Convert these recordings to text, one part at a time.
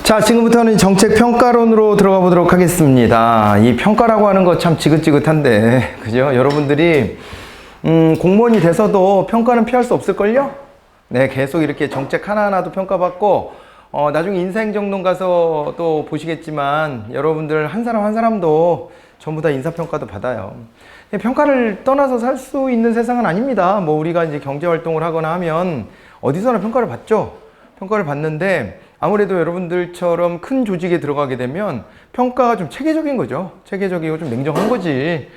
자, 지금부터는 정책평가론으로 들어가 보도록 하겠습니다. 이 평가라고 하는 거 참 지긋지긋한데, 그죠? 여러분들이, 공무원이 돼서도 평가는 피할 수 없을걸요? 네, 계속 이렇게 정책 하나하나도 평가받고, 나중에 인사행정론 가서 또 보시겠지만, 여러분들 한 사람 한 사람도 전부 다 인사평가도 받아요. 평가를 떠나서 살 수 있는 세상은 아닙니다. 뭐, 우리가 이제 경제활동을 하거나 하면 어디서나 평가를 받죠? 평가를 받는데, 아무래도 여러분들처럼 큰 조직에 들어가게 되면 평가가 좀 체계적인 거죠. 체계적이고 좀 냉정한 거지.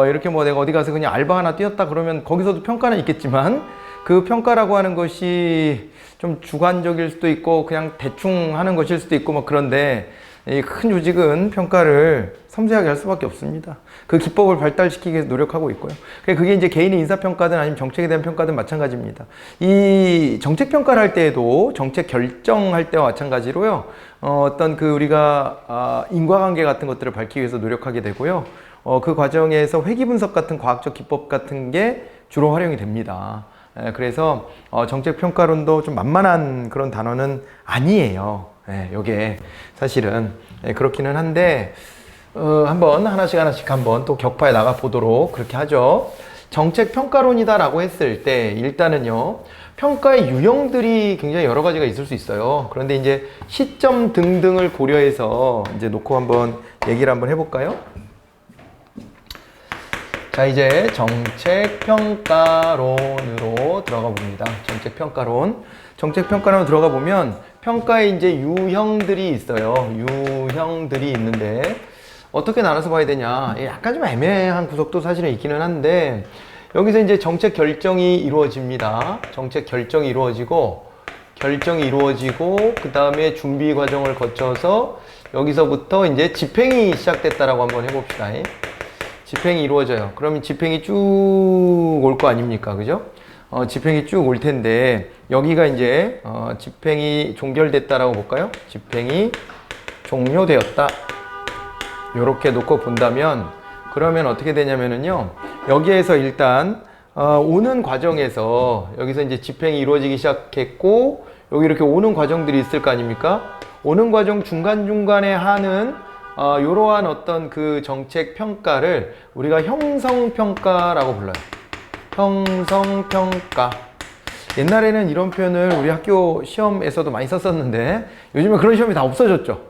이렇게 뭐 내가 어디 가서 그냥 알바 하나 뛰었다 그러면 거기서도 평가는 있겠지만 그 평가라고 하는 것이 좀 주관적일 수도 있고 그냥 대충 하는 것일 수도 있고 뭐 그런데 이 큰 조직은 평가를 섬세하게 할 수밖에 없습니다. 그 기법을 발달시키기 위해서 노력하고 있고요. 그게 이제 개인의 인사평가든 아니면 정책에 대한 평가든 마찬가지입니다. 이 정책평가를 할 때에도 정책 결정할 때와 마찬가지로요. 어떤 그 우리가 인과관계 같은 것들을 밝히기 위해서 노력하게 되고요. 그 과정에서 회귀 분석 같은 과학적 기법 같은 게 주로 활용이 됩니다. 그래서 정책평가론도 좀 만만한 그런 단어는 아니에요. 요게 사실은 그렇기는 한데 한번 하나씩 한번 또 격파해 나가 보도록 그렇게 하죠. 정책평가론이다 라고 했을 때 일단은요, 평가의 유형들이 굉장히 여러 가지가 있을 수 있어요. 그런데 이제 시점 등등을 고려해서 이제 놓고 한번 얘기를 한번 해볼까요? 자, 이제 정책평가론으로 들어가 봅니다. 정책평가론 들어가 보면 평가에 이제 유형들이 있어요. 유형들이 있는데 어떻게 나눠서 봐야 되냐? 약간 좀 애매한 구석도 사실은 있기는 한데 여기서 이제 정책 결정이 이루어집니다. 정책 결정이 이루어지고 그 다음에 준비 과정을 거쳐서 여기서부터 이제 집행이 시작됐다라고 한번 해봅시다. 집행이 이루어져요. 그러면 집행이 쭉 올 거 아닙니까? 그죠? 집행이 쭉 올 텐데, 여기가 이제, 집행이 종결됐다라고 볼까요? 집행이 종료되었다. 요렇게 놓고 본다면, 그러면 어떻게 되냐면은요, 여기에서 일단, 오는 과정에서, 여기서 이제 집행이 이루어지기 시작했고, 여기 이렇게 오는 과정들이 있을 거 아닙니까? 오는 과정 중간중간에 하는 이러한 어떤 그 정책 평가를 우리가 형성평가라고 불러요. 형성평가. 옛날에는 이런 표현을 우리 학교 시험에서도 많이 썼었는데 요즘에 그런 시험이 다 없어졌죠.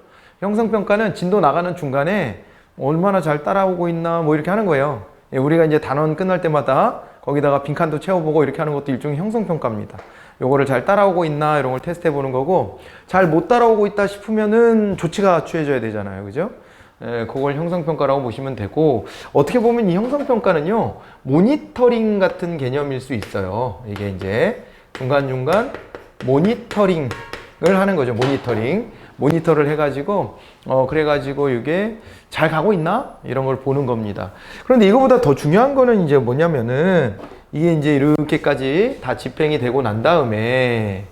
형성평가는 진도 나가는 중간에 얼마나 잘 따라오고 있나 뭐 이렇게 하는 거예요. 우리가 이제 단원 끝날 때마다 거기다가 빈칸도 채워보고 이렇게 하는 것도 일종의 형성평가입니다. 요거를 잘 따라오고 있나 이런 걸 테스트 해보는 거고, 잘 못 따라오고 있다 싶으면은 조치가 취해져야 되잖아요. 그죠? 그걸 형성평가라고 보시면 되고, 어떻게 보면 이 형성평가는요, 모니터링 같은 개념일 수 있어요. 이게 이제 중간중간 모니터링을 하는 거죠. 모니터를 해가지고, 그래가지고 이게 잘 가고 있나? 이런 걸 보는 겁니다. 그런데 이거보다 더 중요한 거는 이제 뭐냐면은, 이게 이제 이렇게까지 다 집행이 되고 난 다음에,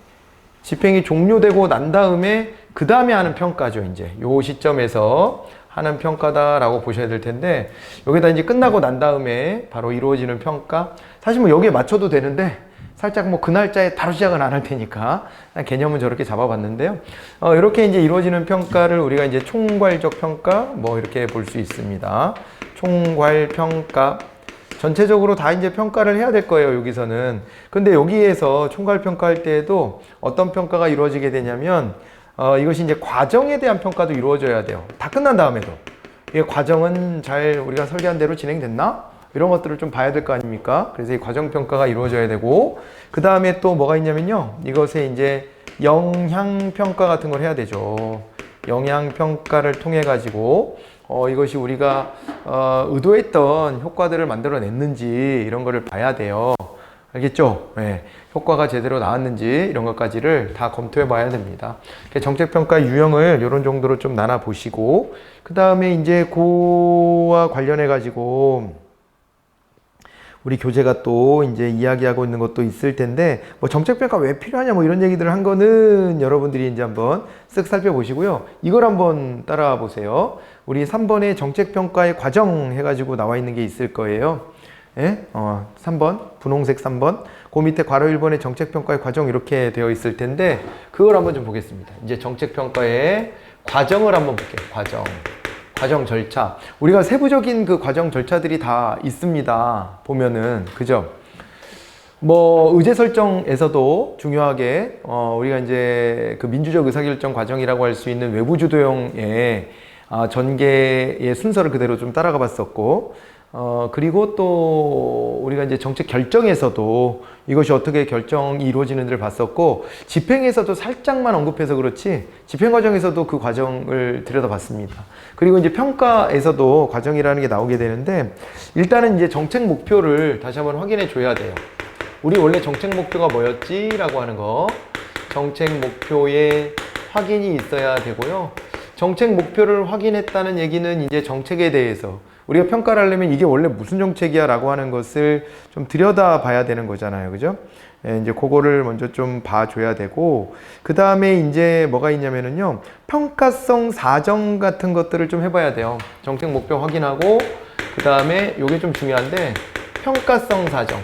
집행이 종료되고 난 다음에, 그 다음에 하는 평가죠. 이제 요 시점에서 하는 평가다라고 보셔야 될 텐데, 여기다 이제 끝나고 난 다음에 바로 이루어지는 평가. 사실 뭐 여기에 맞춰도 되는데, 살짝 뭐 그 날짜에 바로 시작은 안 할 테니까, 개념은 저렇게 잡아봤는데요. 이렇게 이제 이루어지는 평가를 우리가 이제 총괄적 평가, 뭐 이렇게 볼 수 있습니다. 총괄평가. 전체적으로 다 이제 평가를 해야 될 거예요, 여기서는. 근데 여기에서 총괄평가할 때에도 어떤 평가가 이루어지게 되냐면, 이것이 이제 과정에 대한 평가도 이루어져야 돼요. 다 끝난 다음에도. 이 과정은 잘 우리가 설계한 대로 진행됐나? 이런 것들을 좀 봐야 될 거 아닙니까? 그래서 이 과정평가가 이루어져야 되고, 그 다음에 또 뭐가 있냐면요. 이것에 이제 영향평가 같은 걸 해야 되죠. 영향평가를 통해가지고, 이것이 우리가 의도했던 효과들을 만들어냈는지 이런 거를 봐야 돼요. 알겠죠? 네. 효과가 제대로 나왔는지 이런 것까지를 다 검토해 봐야 됩니다. 정책평가 유형을 이런 정도로 좀 나눠 보시고, 그 다음에 이제 그와 관련해 가지고 우리 교재가 또 이제 이야기하고 있는 것도 있을 텐데, 뭐 정책평가 왜 필요하냐 뭐 이런 얘기들을 한 거는 여러분들이 이제 한번 쓱 살펴보시고요. 이걸 한번 따라와 보세요. 우리 3번에 정책평가의 과정 해가지고 나와 있는 게 있을 거예요. 예? 3번, 분홍색 3번. 그 밑에 괄호 1번의 정책평가의 과정 이렇게 되어 있을 텐데, 그걸 한번 좀 보겠습니다. 이제 정책평가의 과정을 한번 볼게요. 과정 절차. 우리가 세부적인 그 과정 절차들이 다 있습니다. 보면은, 그죠? 뭐, 의제 설정에서도 중요하게, 우리가 이제 그 민주적 의사결정 과정이라고 할 수 있는 외부 주도형의 전개의 순서를 그대로 좀 따라가 봤었고, 그리고 또 우리가 이제 정책 결정에서도 이것이 어떻게 결정이 이루어지는지를 봤었고, 집행에서도 살짝만 언급해서 그렇지 집행 과정에서도 그 과정을 들여다봤습니다. 그리고 이제 평가에서도 과정이라는 게 나오게 되는데, 일단은 이제 정책 목표를 다시 한번 확인해 줘야 돼요. 우리 원래 정책 목표가 뭐였지? 라고 하는 거, 정책 목표에 확인이 있어야 되고요. 정책 목표를 확인했다는 얘기는 이제 정책에 대해서 우리가 평가를 하려면 이게 원래 무슨 정책이야 라고 하는 것을 좀 들여다 봐야 되는 거잖아요. 그죠? 예, 이제 그거를 먼저 좀 봐줘야 되고, 그 다음에 이제 뭐가 있냐면은요, 평가성 사정 같은 것들을 좀 해봐야 돼요. 정책 목표 확인하고, 그 다음에 요게 좀 중요한데, 평가성 사정.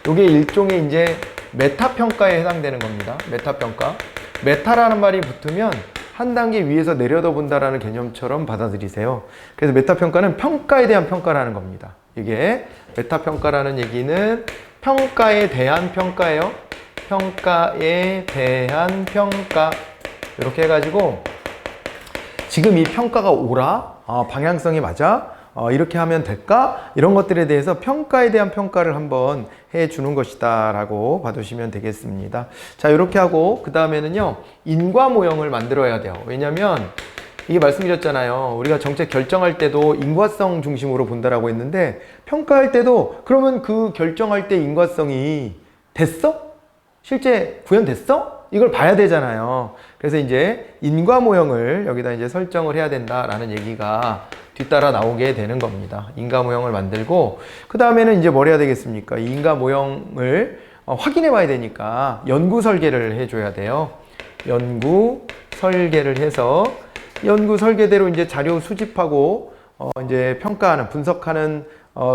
요게 일종의 이제 메타 평가에 해당되는 겁니다. 메타 평가. 메타라는 말이 붙으면 한 단계 위에서 내려다본다라는 개념처럼 받아들이세요. 그래서 메타평가는 평가에 대한 평가라는 겁니다. 이게 메타평가라는 얘기는 평가에 대한 평가예요. 평가에 대한 평가. 이렇게 해가지고 지금 이 평가가 옳아? 방향성이 맞아? 이렇게 하면 될까? 이런 것들에 대해서 평가에 대한 평가를 한번 해주는 것이다 라고 봐두시면 되겠습니다. 자, 이렇게 하고 그 다음에는요, 인과 모형을 만들어야 돼요. 왜냐면 이게 말씀드렸잖아요. 우리가 정책 결정할 때도 인과성 중심으로 본다라고 했는데, 평가할 때도 그러면 그 결정할 때 인과성이 됐어? 실제 구현됐어? 이걸 봐야 되잖아요. 그래서 이제 인과 모형을 여기다 이제 설정을 해야 된다라는 얘기가 뒤따라 나오게 되는 겁니다. 인과 모형을 만들고, 그 다음에는 이제 뭘 해야 되겠습니까? 이 인과 모형을 확인해 봐야 되니까 연구 설계를 해줘야 돼요. 연구 설계를 해서 연구 설계대로 이제 자료 수집하고 이제 평가하는, 분석하는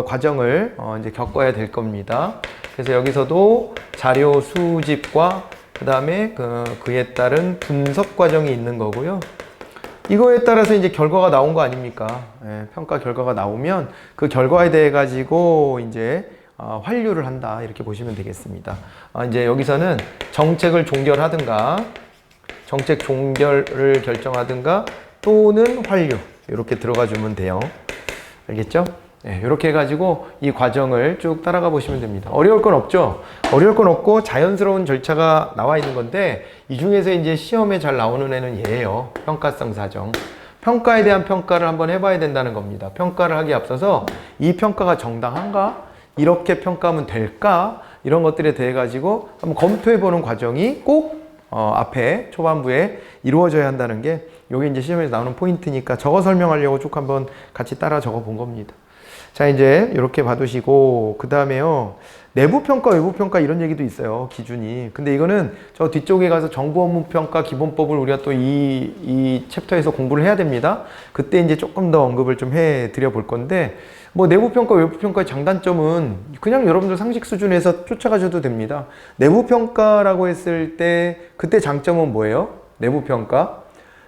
과정을 이제 겪어야 될 겁니다. 그래서 여기서도 자료 수집과 그 다음에 그에 따른 분석 과정이 있는 거고요. 이거에 따라서 이제 결과가 나온 거 아닙니까? 예, 평가 결과가 나오면 그 결과에 대해 가지고 이제 환류를 한다, 이렇게 보시면 되겠습니다. 이제 여기서는 정책을 종결하든가, 정책 종결을 결정하든가, 또는 환류, 이렇게 들어가 주면 돼요. 알겠죠? 네, 이렇게 해가지고 이 과정을 쭉 따라가 보시면 됩니다. 어려울 건 없죠? 어려울 건 없고 자연스러운 절차가 나와 있는 건데, 이 중에서 이제 시험에 잘 나오는 애는 얘예요. 평가성 사정. 평가에 대한 평가를 한번 해봐야 된다는 겁니다. 평가를 하기에 앞서서 이 평가가 정당한가? 이렇게 평가하면 될까? 이런 것들에 대해 가지고 한번 검토해 보는 과정이 꼭 앞에 초반부에 이루어져야 한다는 게, 요게 이제 시험에서 나오는 포인트니까 적어 설명하려고 쭉 한번 같이 따라 적어 본 겁니다. 자, 이제 이렇게 봐두시고, 그 다음에요, 내부평가, 외부평가 이런 얘기도 있어요, 기준이. 근데 이거는 저 뒤쪽에 가서 정부업무평가 기본법을 우리가 또 이 챕터에서 공부를 해야 됩니다. 그때 이제 조금 더 언급을 좀 해 드려 볼 건데, 뭐 내부평가, 외부평가의 장단점은 그냥 여러분들 상식 수준에서 쫓아가셔도 됩니다. 내부평가라고 했을 때 그때 장점은 뭐예요? 내부평가.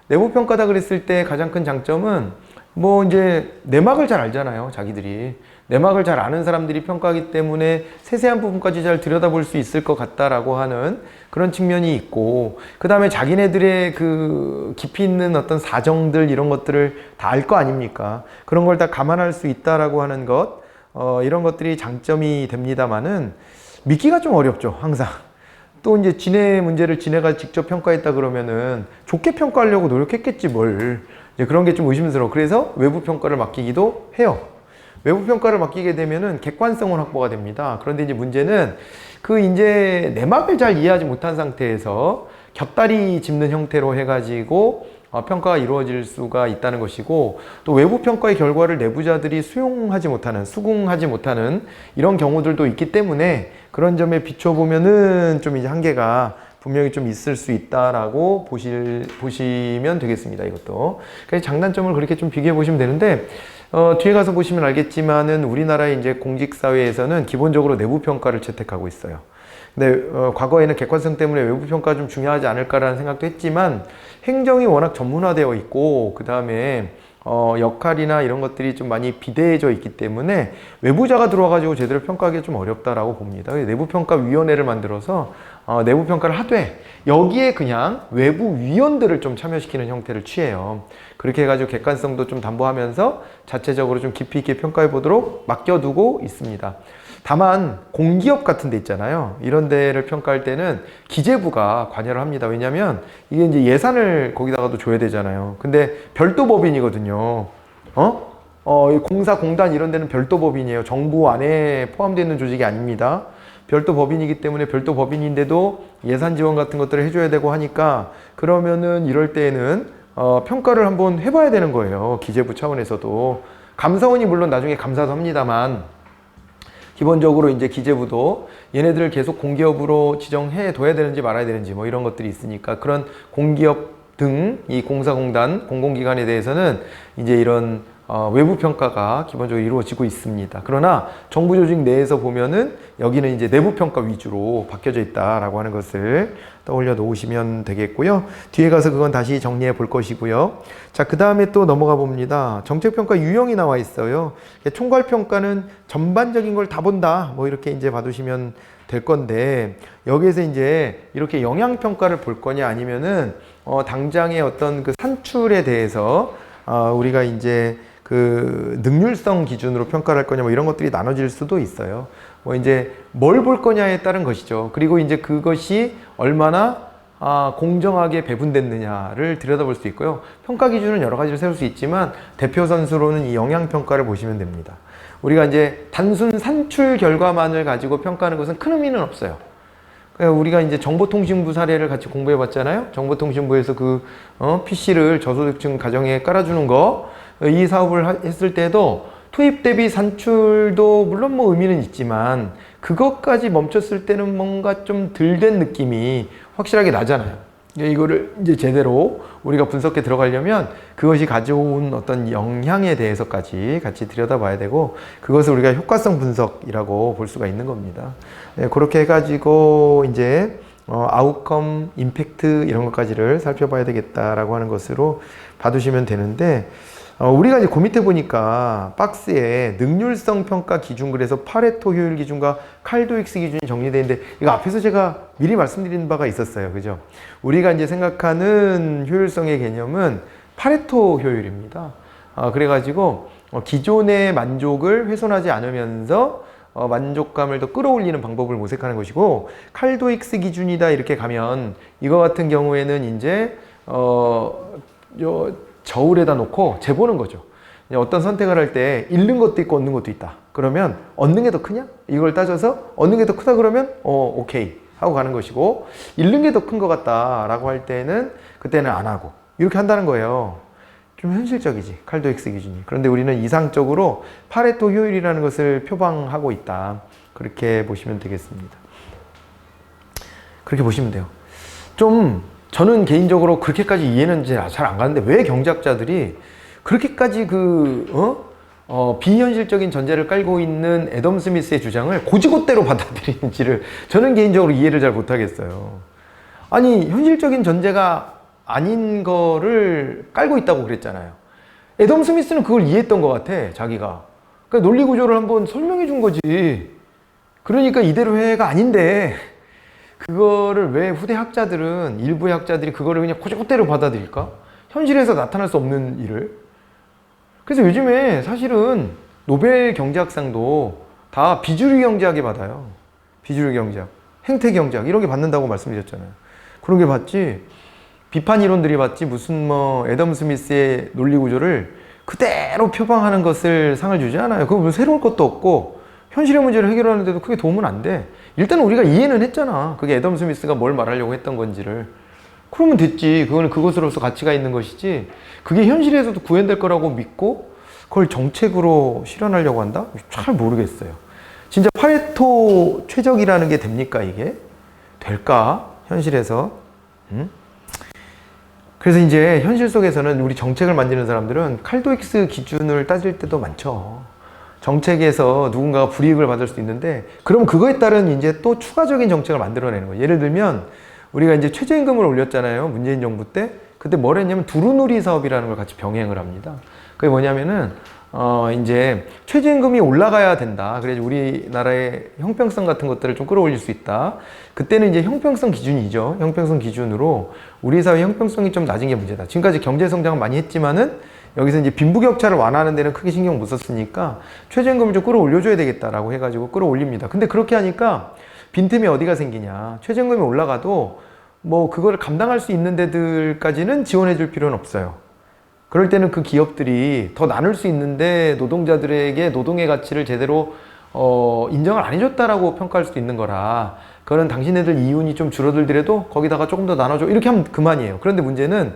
내부평가다 그랬을 때 가장 큰 장점은 뭐 이제 내막을 잘 알잖아요. 자기들이 내막을 잘 아는 사람들이 평가하기 때문에 세세한 부분까지 잘 들여다볼 수 있을 것 같다라고 하는 그런 측면이 있고, 그 다음에 자기네들의 그 깊이 있는 어떤 사정들, 이런 것들을 다 알 거 아닙니까? 그런 걸 다 감안할 수 있다라고 하는 것, 이런 것들이 장점이 됩니다만은 믿기가 좀 어렵죠, 항상. 또 이제 지네 문제를 지네가 직접 평가했다 그러면은 좋게 평가하려고 노력했겠지 뭘. 이제 그런 게 좀 의심스러워. 그래서 외부 평가를 맡기기도 해요. 외부 평가를 맡기게 되면은 객관성은 확보가 됩니다. 그런데 이제 문제는 그 이제 내막을 잘 이해하지 못한 상태에서 곁다리 짚는 형태로 해가지고 평가가 이루어질 수가 있다는 것이고, 또 외부 평가의 결과를 내부자들이 수용하지 못하는, 수긍하지 못하는 이런 경우들도 있기 때문에, 그런 점에 비춰보면은 좀 이제 한계가 분명히 좀 있을 수 있다라고 보시면 되겠습니다. 이것도. 그래서 장단점을 그렇게 좀 비교해 보시면 되는데, 뒤에 가서 보시면 알겠지만은 우리나라의 이제 공직사회에서는 기본적으로 내부 평가를 채택하고 있어요. 근데 과거에는 객관성 때문에 외부 평가 좀 중요하지 않을까라는 생각도 했지만 행정이 워낙 전문화되어 있고 그 다음에 역할이나 이런 것들이 좀 많이 비대해져 있기 때문에 외부자가 들어와가지고 제대로 평가하기 좀 어렵다라고 봅니다. 내부평가위원회를 만들어서 내부평가를 하되 여기에 그냥 외부 위원들을 좀 참여시키는 형태를 취해요. 그렇게 해가지고 객관성도 좀 담보하면서 자체적으로 좀 깊이 있게 평가해 보도록 맡겨두고 있습니다. 다만 공기업 같은 데 있잖아요. 이런 데를 평가할 때는 기재부가 관여를 합니다. 왜냐면 이게 이제 예산을 거기다가도 줘야 되잖아요. 근데 별도 법인이거든요. 이 공사, 공단 이런 데는 별도 법인이에요. 정부 안에 포함되어 있는 조직이 아닙니다. 별도 법인이기 때문에 별도 법인인데도 예산 지원 같은 것들을 해줘야 되고 하니까 그러면은 이럴 때에는 평가를 한번 해봐야 되는 거예요. 기재부 차원에서도. 감사원이 물론 나중에 감사도 합니다만 기본적으로 이제 기재부도 얘네들을 계속 공기업으로 지정해 둬야 되는지 말아야 되는지 뭐 이런 것들이 있으니까 그런 공기업 등 이 공사공단 공공기관에 대해서는 이제 이런 외부 평가가 기본적으로 이루어지고 있습니다. 그러나 정부 조직 내에서 보면은 여기는 이제 내부 평가 위주로 바뀌어져 있다라고 하는 것을 떠올려 놓으시면 되겠고요. 뒤에 가서 그건 다시 정리해 볼 것이고요. 자, 그 다음에 또 넘어가 봅니다. 정책평가 유형이 나와 있어요. 총괄평가는 전반적인 걸 다 본다. 뭐 이렇게 이제 봐두시면 될 건데 여기에서 이제 이렇게 영향평가를 볼 거냐 아니면은 당장의 어떤 그 산출에 대해서 우리가 이제 그 능률성 기준으로 평가를 할 거냐 뭐 이런 것들이 나눠질 수도 있어요. 뭐 이제 뭘 볼 거냐에 따른 것이죠. 그리고 이제 그것이 얼마나 공정하게 배분됐느냐를 들여다볼 수 있고요. 평가 기준은 여러 가지를 세울 수 있지만 대표 선수로는 이 영향 평가를 보시면 됩니다. 우리가 이제 단순 산출 결과만을 가지고 평가하는 것은 큰 의미는 없어요. 우리가 이제 정보통신부 사례를 같이 공부해 봤잖아요. 정보통신부에서 그 PC를 저소득층 가정에 깔아주는 거, 이 사업을 했을 때도 투입 대비 산출도 물론 뭐 의미는 있지만 그것까지 멈췄을 때는 뭔가 좀 덜 된 느낌이 확실하게 나잖아요. 이거를 이제 제대로 우리가 분석해 들어가려면 그것이 가져온 어떤 영향에 대해서까지 같이 들여다봐야 되고 그것을 우리가 효과성 분석이라고 볼 수가 있는 겁니다. 그렇게 해가지고 이제 아웃컴, 임팩트 이런 것까지를 살펴봐야 되겠다라고 하는 것으로 봐두시면 되는데 우리가 이제 그 밑에 보니까 박스에 능률성 평가 기준 그래서 파레토 효율 기준과 칼도익스 기준이 정리되어 있는데 이거 앞에서 제가 미리 말씀드린 바가 있었어요. 그죠? 우리가 이제 생각하는 효율성의 개념은 파레토 효율입니다. 그래가지고 기존의 만족을 훼손하지 않으면서 만족감을 더 끌어올리는 방법을 모색하는 것이고 칼도익스 기준이다 이렇게 가면 이거 같은 경우에는 이제 저울에다 놓고 재보는 거죠. 어떤 선택을 할 때 잃는 것도 있고 얻는 것도 있다. 그러면 얻는 게 더 크냐? 이걸 따져서 얻는 게 더 크다 그러면 오케이 하고 가는 것이고 잃는 게 더 큰 것 같다라고 할 때는 그때는 안 하고 이렇게 한다는 거예요. 좀 현실적이지 칼도익스 기준이. 그런데 우리는 이상적으로 파레토 효율이라는 것을 표방하고 있다. 그렇게 보시면 되겠습니다. 그렇게 보시면 돼요. 좀 저는 개인적으로 그렇게까지 이해는 잘 안 가는데 왜 경제학자들이 그렇게까지 비현실적인 전제를 깔고 있는 애덤 스미스의 주장을 곧이곧대로 받아들이는지를 저는 개인적으로 이해를 잘 못하겠어요. 아니 현실적인 전제가 아닌 거를 깔고 있다고 그랬잖아요. 애덤 스미스는 그걸 이해했던 것 같아 자기가. 그러니까 논리 구조를 한번 설명해 준 거지. 그러니까 이대로 해가 아닌데 그거를 왜 후대 학자들은 일부의 학자들이 그거를 그냥 곧이곧대로 받아들일까? 현실에서 나타날 수 없는 일을. 그래서 요즘에 사실은 노벨 경제학상도 다 비주류 경제학에 받아요. 비주류 경제학, 행태 경제학 이런 게 받는다고 말씀드렸잖아요. 그런 게 받지 비판 이론들이 받지 무슨 뭐 애덤 스미스의 논리 구조를 그대로 표방하는 것을 상을 주지 않아요. 그거 뭐 새로운 것도 없고 현실의 문제를 해결하는데도 크게 도움은 안 돼. 일단 우리가 이해는 했잖아. 그게 애덤 스미스가 뭘 말하려고 했던 건지를. 그러면 됐지. 그거는 그것으로서 가치가 있는 것이지. 그게 현실에서도 구현될 거라고 믿고 그걸 정책으로 실현하려고 한다? 잘 모르겠어요. 진짜 파레토 최적이라는 게 됩니까 이게? 될까? 현실에서? 그래서 이제 현실 속에서는 우리 정책을 만드는 사람들은 칼도익스 기준을 따질 때도 많죠. 정책에서 누군가가 불이익을 받을 수 있는데, 그럼 그거에 따른 이제 또 추가적인 정책을 만들어내는 거예요. 예를 들면, 우리가 이제 최저임금을 올렸잖아요. 문재인 정부 때. 그때 뭘 했냐면, 두루누리 사업이라는 걸 같이 병행을 합니다. 그게 뭐냐면은, 이제 최저임금이 올라가야 된다. 그래야지 우리나라의 형평성 같은 것들을 좀 끌어올릴 수 있다. 그때는 이제 형평성 기준이죠. 형평성 기준으로 우리 사회 형평성이 좀 낮은 게 문제다. 지금까지 경제 성장을 많이 했지만은 여기서 이제 빈부격차를 완화하는 데는 크게 신경 못 썼으니까 최저임금을 좀 끌어올려줘야 되겠다라고 해가지고 끌어올립니다. 근데 그렇게 하니까 빈틈이 어디가 생기냐. 최저임금이 올라가도 뭐 그걸 감당할 수 있는 데들까지는 지원해 줄 필요는 없어요. 그럴 때는 그 기업들이 더 나눌 수 있는데 노동자들에게 노동의 가치를 제대로 인정을 안 해줬다라고 평가할 수도 있는 거라, 그거는 당신네들 이윤이 좀 줄어들더라도 거기다가 조금 더 나눠줘 이렇게 하면 그만이에요. 그런데 문제는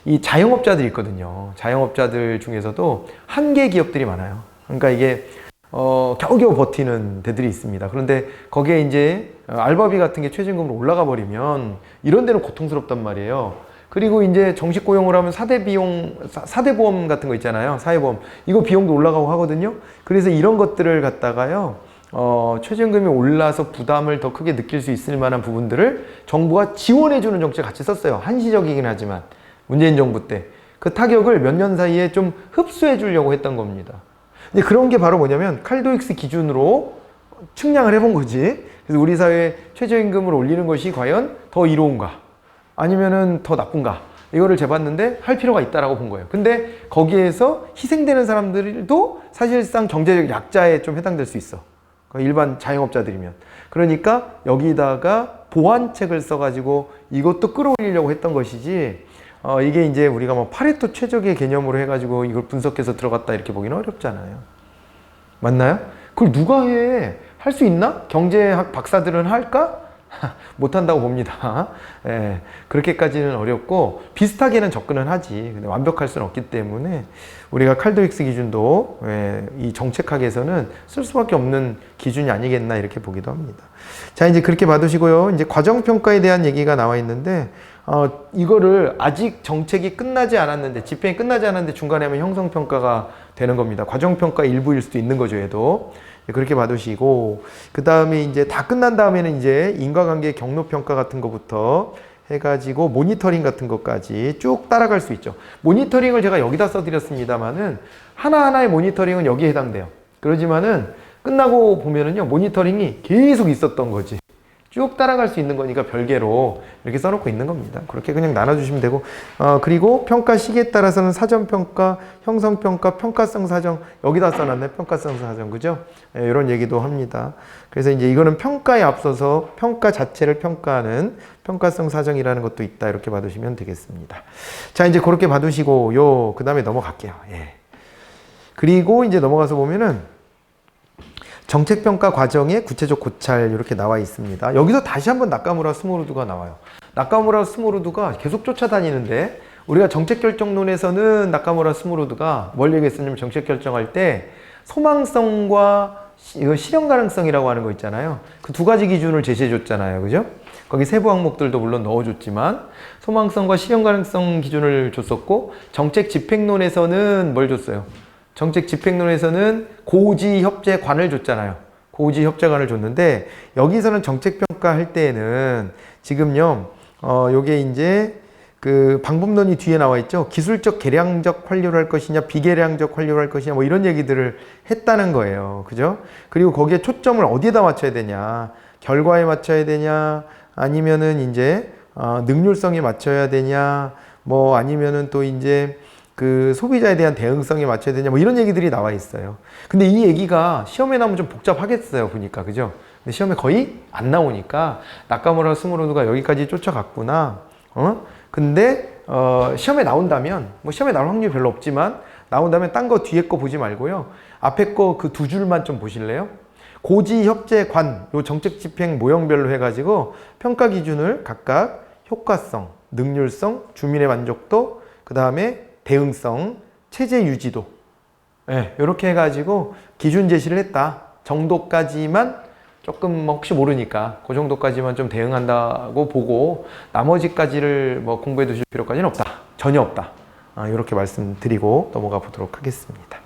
이 자영업자들이 있거든요. 자영업자들 중에서도 한계 기업들이 많아요. 그러니까 이게 겨우겨우 버티는 데들이 있습니다. 그런데 거기에 이제 알바비 같은 게 최저임금으로 올라가 버리면 이런 데는 고통스럽단 말이에요. 그리고 이제 정식 고용을 하면 4대 보험 같은 거 있잖아요. 사회보험. 이거 비용도 올라가고 하거든요. 그래서 이런 것들을 갖다가요, 최저임금이 올라서 부담을 더 크게 느낄 수 있을 만한 부분들을 정부가 지원해주는 정책 같이 썼어요. 한시적이긴 하지만. 문재인 정부 때. 그 타격을 몇 년 사이에 좀 흡수해 주려고 했던 겁니다. 근데 그런 게 바로 뭐냐면 칼도익스 기준으로 측량을 해본 거지. 그래서 우리 사회 최저임금을 올리는 것이 과연 더 이로운가? 아니면은 더 나쁜가? 이거를 재봤는데 할 필요가 있다라고 본 거예요. 근데 거기에서 희생되는 사람들도 사실상 경제적 약자에 좀 해당될 수 있어. 일반 자영업자들이면. 그러니까 여기다가 보완책을 써가지고 이것도 끌어올리려고 했던 것이지, 이게 이제 우리가 뭐 파레토 최적의 개념으로 해가지고 이걸 분석해서 들어갔다 이렇게 보기는 어렵잖아요. 맞나요? 그걸 누가 해? 할 수 있나? 경제학 박사들은 할까? 못한다고 봅니다. 예, 그렇게까지는 어렵고 비슷하게는 접근은 하지. 근데 완벽할 수는 없기 때문에 우리가 칼도익스 기준도 이 정책학에서는 쓸 수밖에 없는 기준이 아니겠나 이렇게 보기도 합니다. 자, 이제 그렇게 봐두시고요. 이제 과정평가에 대한 얘기가 나와 있는데, 이거를 아직 정책이 끝나지 않았는데, 집행이 끝나지 않았는데 중간에 하면 형성평가가 되는 겁니다. 과정평가 일부일 수도 있는 거죠, 얘도. 그렇게 봐두시고, 그 다음에 이제 다 끝난 다음에는 이제 인과관계 경로평가 같은 것부터 해가지고 모니터링 같은 것까지 쭉 따라갈 수 있죠. 모니터링을 제가 여기다 써드렸습니다만은 하나하나의 모니터링은 여기에 해당돼요. 그러지만은 끝나고 보면은요, 모니터링이 계속 있었던 거지. 쭉 따라갈 수 있는 거니까 별개로 이렇게 써놓고 있는 겁니다. 그렇게 그냥 나눠주시면 되고, 그리고 평가 시기에 따라서는 사전평가, 형성평가, 평가성 사정, 여기다 써놨네. 평가성 사정, 그죠? 이런 얘기도 합니다. 그래서 이제 이거는 평가에 앞서서 평가 자체를 평가하는 평가성 사정이라는 것도 있다. 이렇게 봐두시면 되겠습니다. 자, 이제 그렇게 봐두시고, 그 다음에 넘어갈게요. 예. 그리고 이제 넘어가서 보면은 정책평가 과정의 구체적 고찰 이렇게 나와 있습니다. 여기서 다시 한번 나카무라 스모루드가 나와요. 나카무라 스모루드가 계속 쫓아다니는데, 우리가 정책결정론에서는 나카무라 스모루드가 뭘 얘기했었냐면, 정책결정할 때 소망성과 실현 가능성이라고 하는 거 있잖아요. 그 두 가지 기준을 제시해 줬잖아요. 그죠? 거기 세부 항목들도 물론 넣어줬지만 소망성과 실현 가능성 기준을 줬었고, 정책 집행론에서는 뭘 줬어요? 정책 집행론에서는 고지협재관을 줬잖아요. 고지협재관을 줬는데, 여기서는 정책평가 할 때에는 지금요, 요게 이제 그 방법론이 뒤에 나와 있죠. 기술적 계량적 환류를 할 것이냐, 비계량적 환류를 할 것이냐, 뭐 이런 얘기들을 했다는 거예요. 그죠? 그리고 거기에 초점을 어디에다 맞춰야 되냐, 결과에 맞춰야 되냐, 아니면은 이제 능률성에 맞춰야 되냐, 뭐 아니면은 또 이제 그 소비자에 대한 대응성에 맞춰야 되냐, 뭐 이런 얘기들이 나와 있어요. 근데 이 얘기가 시험에 나오면 좀 복잡하겠어요, 보니까. 그죠? 근데 시험에 거의 안 나오니까 나카무라 스모루드가 여기까지 쫓아갔구나. 근데 시험에 나온다면, 뭐 시험에 나올 확률이 별로 없지만 나온다면 딴 거 뒤에 거 보지 말고요, 앞에 거 그 두 줄만 좀 보실래요? 고지협재관, 요 정책 집행 모형별로 해가지고 평가 기준을 각각 효과성, 능률성, 주민의 만족도, 그 다음에 대응성, 체제 유지도, 이렇게 해가지고 기준 제시를 했다. 정도까지만 조금 뭐 혹시 모르니까 그 정도까지만 좀 대응한다고 보고 나머지까지를 뭐 공부해 두실 필요까지는 없다. 전혀 없다. 이렇게 말씀드리고 넘어가 보도록 하겠습니다.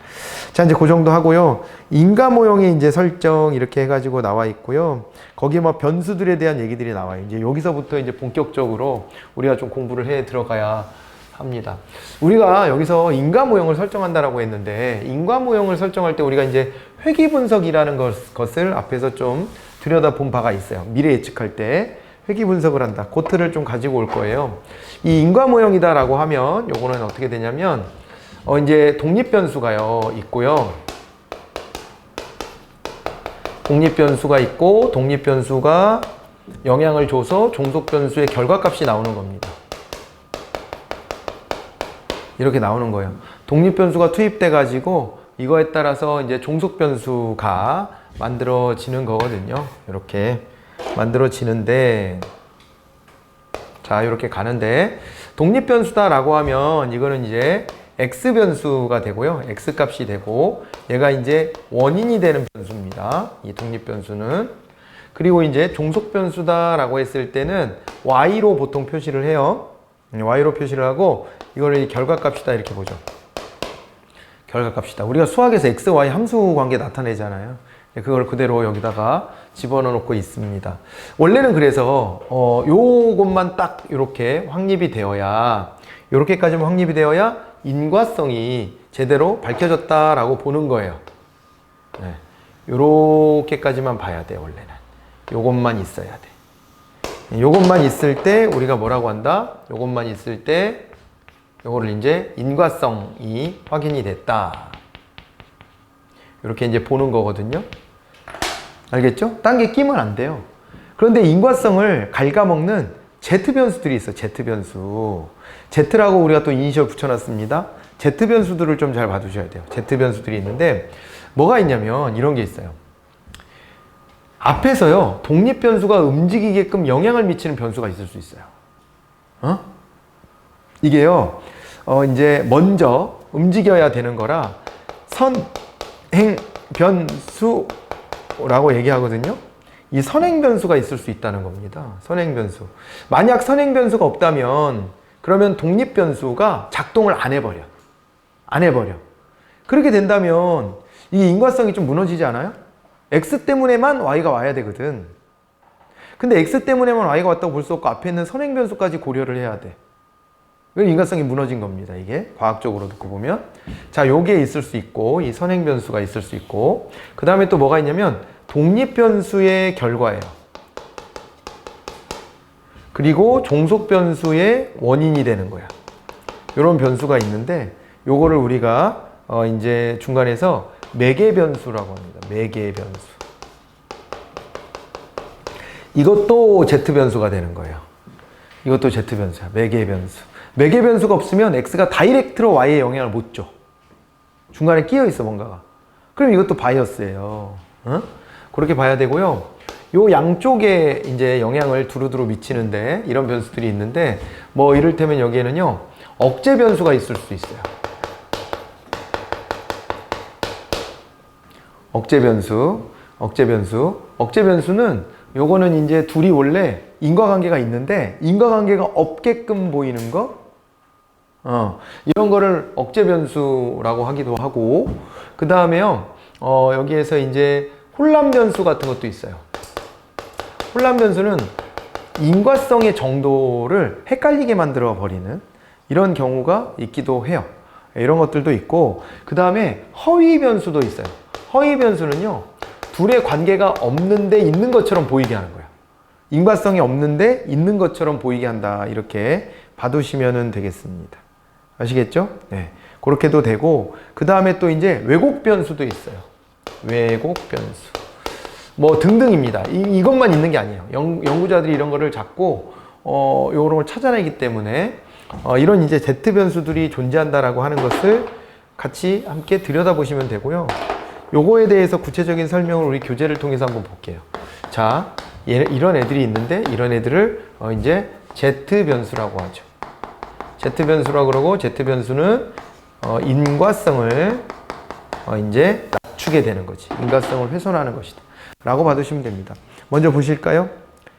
자, 이제 그 정도 하고요. 인과 모형의 이제 설정 이렇게 해가지고 나와 있고요. 거기에 뭐 변수들에 대한 얘기들이 나와요. 이제 여기서부터 이제 본격적으로 우리가 좀 공부를 해 들어가야 합니다. 우리가 여기서 인과 모형을 설정한다라고 했는데, 인과 모형을 설정할 때 우리가 이제 회귀 분석이라는 것을 앞에서 좀 들여다본 바가 있어요. 미래 예측할 때 회귀 분석을 한다. 그 틀을 좀 가지고 올 거예요. 이 인과 모형이다라고 하면 요거는 어떻게 되냐면 이제 독립 변수가요 있고요. 독립 변수가 있고 독립 변수가 영향을 줘서 종속 변수의 결과값이 나오는 겁니다. 이렇게 나오는 거예요. 독립 변수가 투입돼 가지고 이거에 따라서 이제 종속 변수가 만들어지는 거거든요. 이렇게 만들어지는데, 자, 이렇게 가는데, 독립 변수다라고 하면 이거는 이제 x 변수가 되고요. x 값이 되고, 얘가 이제 원인이 되는 변수입니다. 이 독립 변수는. 그리고 이제 종속 변수다라고 했을 때는 y로 보통 표시를 해요. y로 표시를 하고, 이거를 결과값이다 이렇게 보죠. 결과값이다. 우리가 수학에서 x, y 함수 관계 나타내잖아요. 그걸 그대로 여기다가 집어넣어 놓고 있습니다. 원래는 그래서 요것만 딱 이렇게 확립이 되어야, 요렇게까지만 확립이 되어야 인과성이 제대로 밝혀졌다라고 보는 거예요. 네. 요렇게까지만 봐야 돼. 원래는 요것만 있어야 돼. 요것만 있을 때 우리가 뭐라고 한다? 요것만 있을 때 요거를 이제 인과성이 확인이 됐다. 이렇게 이제 보는 거거든요. 알겠죠? 딴 게 끼면 안 돼요. 그런데 인과성을 갉아먹는 Z 변수들이 있어. Z 변수. Z라고 우리가 또 이니셜 붙여놨습니다. Z 변수들을 좀 잘 봐두셔야 돼요. Z 변수들이 있는데 뭐가 있냐면 이런 게 있어요. 앞에서요, 독립 변수가 움직이게끔 영향을 미치는 변수가 있을 수 있어요. 이게요, 이제 먼저 움직여야 되는 거라 선행 변수라고 얘기하거든요. 이 선행 변수가 있을 수 있다는 겁니다. 선행 변수. 만약 선행 변수가 없다면 그러면 독립 변수가 작동을 안 해버려. 안 해버려. 그렇게 된다면 이 인과성이 좀 무너지지 않아요? x 때문에만 y가 와야 되거든. 근데 x 때문에만 y가 왔다고 볼 수 없고 앞에 있는 선행 변수까지 고려를 해야 돼. 그 인과성이 무너진 겁니다. 이게 과학적으로 듣고 보면. 자, 요게 있을 수 있고, 이 선행 변수가 있을 수 있고, 그 다음에 또 뭐가 있냐면 독립 변수의 결과예요. 그리고 종속 변수의 원인이 되는 거야. 요런 변수가 있는데 요거를 우리가 이제 중간에서 매개 변수라고 합니다. 매개 변수. 이것도 Z 변수가 되는 거예요. 이것도 Z 변수야. 매개 변수. 매개 변수가 없으면 X가 다이렉트로 Y에 영향을 못 줘. 중간에 끼어 있어, 뭔가가. 그럼 이것도 바이어스예요. 그렇게 봐야 되고요. 요 양쪽에 이제 영향을 두루두루 미치는데 이런 변수들이 있는데, 뭐 이를테면 여기에는요, 억제 변수가 있을 수 있어요. 억제 변수. 억제 변수는 요거는 이제 둘이 원래 인과관계가 있는데 인과관계가 없게끔 보이는 거, 이런 거를 억제 변수라고 하기도 하고, 그 다음에요, 여기에서 이제 혼란 변수 같은 것도 있어요. 혼란 변수는 인과성의 정도를 헷갈리게 만들어 버리는 이런 경우가 있기도 해요. 이런 것들도 있고, 그 다음에 허위 변수도 있어요. 허위 변수는요, 둘의 관계가 없는데 있는 것처럼 보이게 하는 거예요. 인과성이 없는데 있는 것처럼 보이게 한다. 이렇게 봐두시면 되겠습니다. 아시겠죠? 네. 그렇게도 되고, 그 다음에 또 이제 왜곡 변수도 있어요. 왜곡 변수. 뭐 등등입니다. 이것만 있는 게 아니에요. 연구자들이 이런 거를 잡고, 요런 걸 찾아내기 때문에, 이런 이제 Z 변수들이 존재한다라고 하는 것을 같이 함께 들여다보시면 되고요. 요거에 대해서 구체적인 설명을 우리 교재를 통해서 한번 볼게요. 자, 이런 애들이 있는데, 이런 애들을 이제 Z 변수라고 하죠. Z 변수라고 그러고, Z 변수는 인과성을 이제 낮추게 되는 거지. 인과성을 훼손하는 것이다. 라고 받으시면 됩니다. 먼저 보실까요?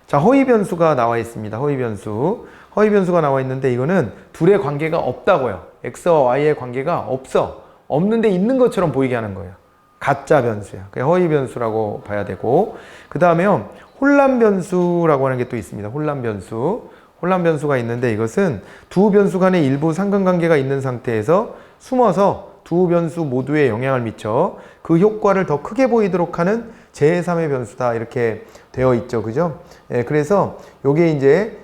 자, 허위 변수가 나와 있습니다. 허위 변수. 허위 변수가 나와 있는데 이거는 둘의 관계가 없다고요. x와 y의 관계가 없어. 없는데 있는 것처럼 보이게 하는 거예요. 가짜 변수야. 그게 허위 변수라고 봐야 되고, 그 다음에요, 혼란 변수라고 하는 게 또 있습니다. 혼란 변수. 혼란 변수가 있는데 이것은 두 변수 간의 일부 상관관계가 있는 상태에서 숨어서 두 변수 모두에 영향을 미쳐 그 효과를 더 크게 보이도록 하는 제3의 변수다. 이렇게 되어 있죠. 그죠? 예, 그래서 요게 이제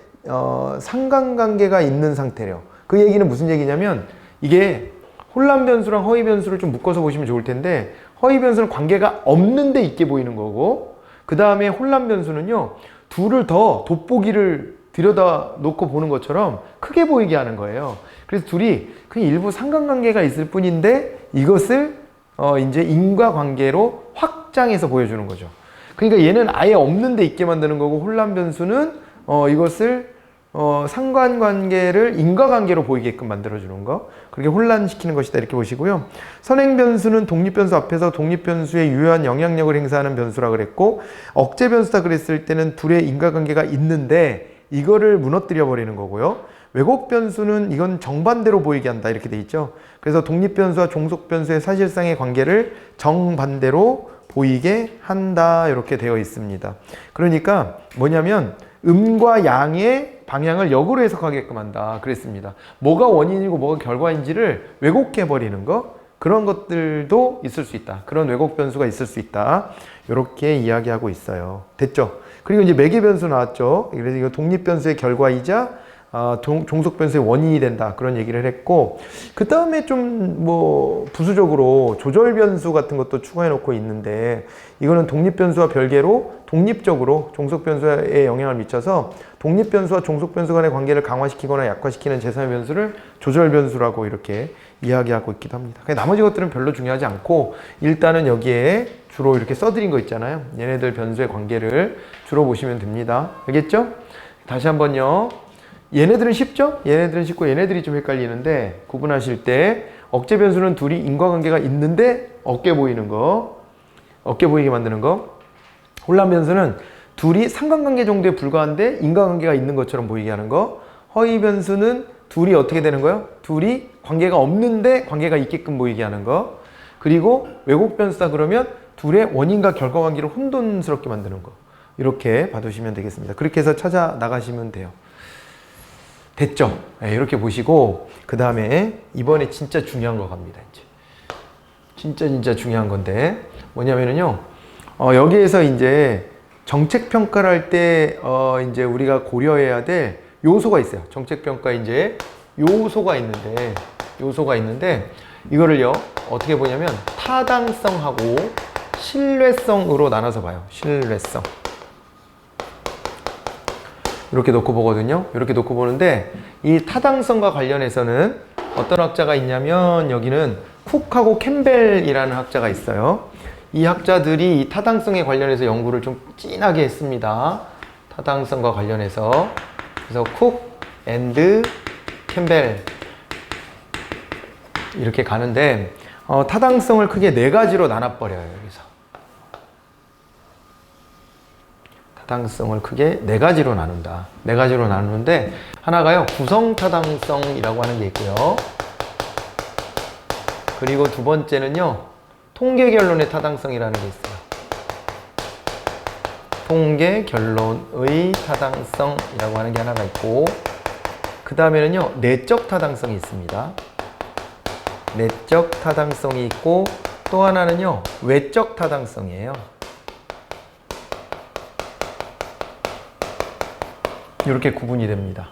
상관관계가 있는 상태래요. 그 얘기는 무슨 얘기냐면 이게 혼란 변수랑 허위 변수를 좀 묶어서 보시면 좋을 텐데, 허위 변수는 관계가 없는데 있게 보이는 거고, 그 다음에 혼란 변수는요, 둘을 더 돋보기를 들여다 놓고 보는 것처럼 크게 보이게 하는 거예요. 그래서 둘이 그냥 일부 상관관계가 있을 뿐인데 이것을 이제 인과관계로 확장해서 보여주는 거죠. 그러니까 얘는 아예 없는데 있게 만드는 거고, 혼란 변수는 이것을 상관관계를 인과관계로 보이게끔 만들어주는 거. 그렇게 혼란시키는 것이다. 이렇게 보시고요. 선행변수는 독립변수 앞에서 독립변수에 유효한 영향력을 행사하는 변수라 그랬고, 억제변수다 그랬을 때는 둘의 인과관계가 있는데 이거를 무너뜨려 버리는 거고요. 왜곡변수는 이건 정반대로 보이게 한다. 이렇게 돼 있죠. 그래서 독립변수와 종속변수의 사실상의 관계를 정반대로 보이게 한다. 이렇게 되어 있습니다. 그러니까 뭐냐면 음과 양의 방향을 역으로 해석하게끔 한다. 그랬습니다. 뭐가 원인이고 뭐가 결과인지를 왜곡해 버리는 거, 그런 것들도 있을 수 있다. 그런 왜곡 변수가 있을 수 있다. 이렇게 이야기하고 있어요. 됐죠? 그리고 이제 매개 변수 나왔죠. 그래서 이거 독립 변수의 결과이자 종속 변수의 원인이 된다. 그런 얘기를 했고, 그 다음에 좀 뭐 부수적으로 조절 변수 같은 것도 추가해 놓고 있는데, 이거는 독립 변수와 별개로 독립적으로 종속 변수에 영향을 미쳐서 독립 변수와 종속 변수 간의 관계를 강화시키거나 약화시키는 제3의 변수를 조절 변수라고 이렇게 이야기하고 있기도 합니다. 나머지 것들은 별로 중요하지 않고, 일단은 여기에 주로 이렇게 써드린 거 있잖아요. 얘네들 변수의 관계를 주로 보시면 됩니다. 알겠죠? 다시 한번요. 얘네들은 쉽죠? 얘네들은 쉽고 얘네들이 좀 헷갈리는데, 구분하실 때 억제 변수는 둘이 인과관계가 있는데 없게 보이는 거, 없게 보이게 만드는 거. 혼란 변수는 둘이 상관관계 정도에 불과한데 인과관계가 있는 것처럼 보이게 하는 거. 허위 변수는 둘이 어떻게 되는 거예요? 둘이 관계가 없는데 관계가 있게끔 보이게 하는 거. 그리고 왜곡 변수다 그러면 둘의 원인과 결과 관계를 혼돈스럽게 만드는 거. 이렇게 봐두시면 되겠습니다. 그렇게 해서 찾아 나가시면 돼요. 됐죠? 네, 이렇게 보시고, 그 다음에 이번에 진짜 중요한 거 갑니다. 이제 진짜 중요한 건데 뭐냐면은요, 여기에서 이제 정책 평가를 할 때 이제 우리가 고려해야 될 요소가 있어요. 정책 평가 이제 요소가 있는데 이거를요 어떻게 보냐면 타당성하고 신뢰성으로 나눠서 봐요. 신뢰성. 이렇게 놓고 보거든요. 이렇게 놓고 보는데, 이 타당성과 관련해서는 어떤 학자가 있냐면, 여기는 쿡하고 캠벨이라는 학자가 있어요. 이 학자들이 이 타당성에 관련해서 연구를 좀 진하게 했습니다. 타당성과 관련해서. 그래서 쿡 앤드 캠벨 이렇게 가는데, 타당성을 크게 네 가지로 나눠버려요. 여기서 타당성을 크게 네 가지로 나눈다. 네 가지로 나누는데, 하나가요 구성 타당성이라고 하는 게 있고요. 그리고 두 번째는요 통계 결론의 타당성이라는 게 있어요. 통계 결론의 타당성이라고 하는 게 하나가 있고, 그 다음에는요 내적 타당성이 있습니다. 내적 타당성이 있고, 또 하나는요 외적 타당성이에요. 이렇게 구분이 됩니다.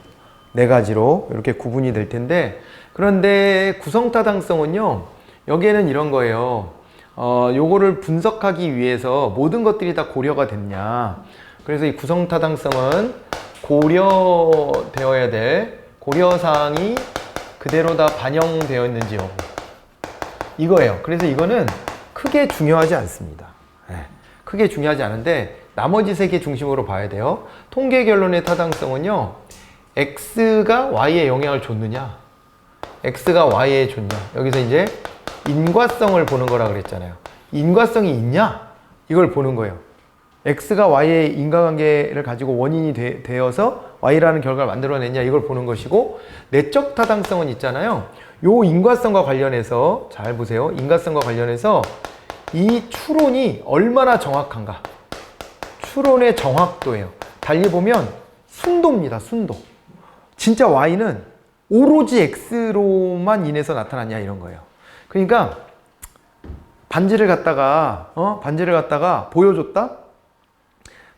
네 가지로 이렇게 구분이 될 텐데, 그런데 구성 타당성은요 여기에는 이런 거예요. 요거를 분석하기 위해서 모든 것들이 다 고려가 됐냐. 그래서 이 구성 타당성은 고려되어야 될 고려사항이 그대로 다 반영되어 있는지 여부, 이거예요. 그래서 이거는 크게 중요하지 않습니다. 크게 중요하지 않은데 나머지 세 개 중심으로 봐야 돼요. 통계 결론의 타당성은요, X가 Y에 영향을 줬느냐, X가 Y에 줬냐. 여기서 이제 인과성을 보는 거라 그랬잖아요. 인과성이 있냐? 이걸 보는 거예요. X가 Y의 인과관계를 가지고 원인이 되어서 Y라는 결과를 만들어냈냐 이걸 보는 것이고, 내적 타당성은 있잖아요. 요 인과성과 관련해서 잘 보세요. 인과성과 관련해서 이 추론이 얼마나 정확한가. 추론의 정확도예요. 달리 보면 순도입니다. 순도. 진짜 Y는 오로지 X로만 인해서 나타났냐 이런 거예요. 그러니까 반지를 갖다가 보여줬다.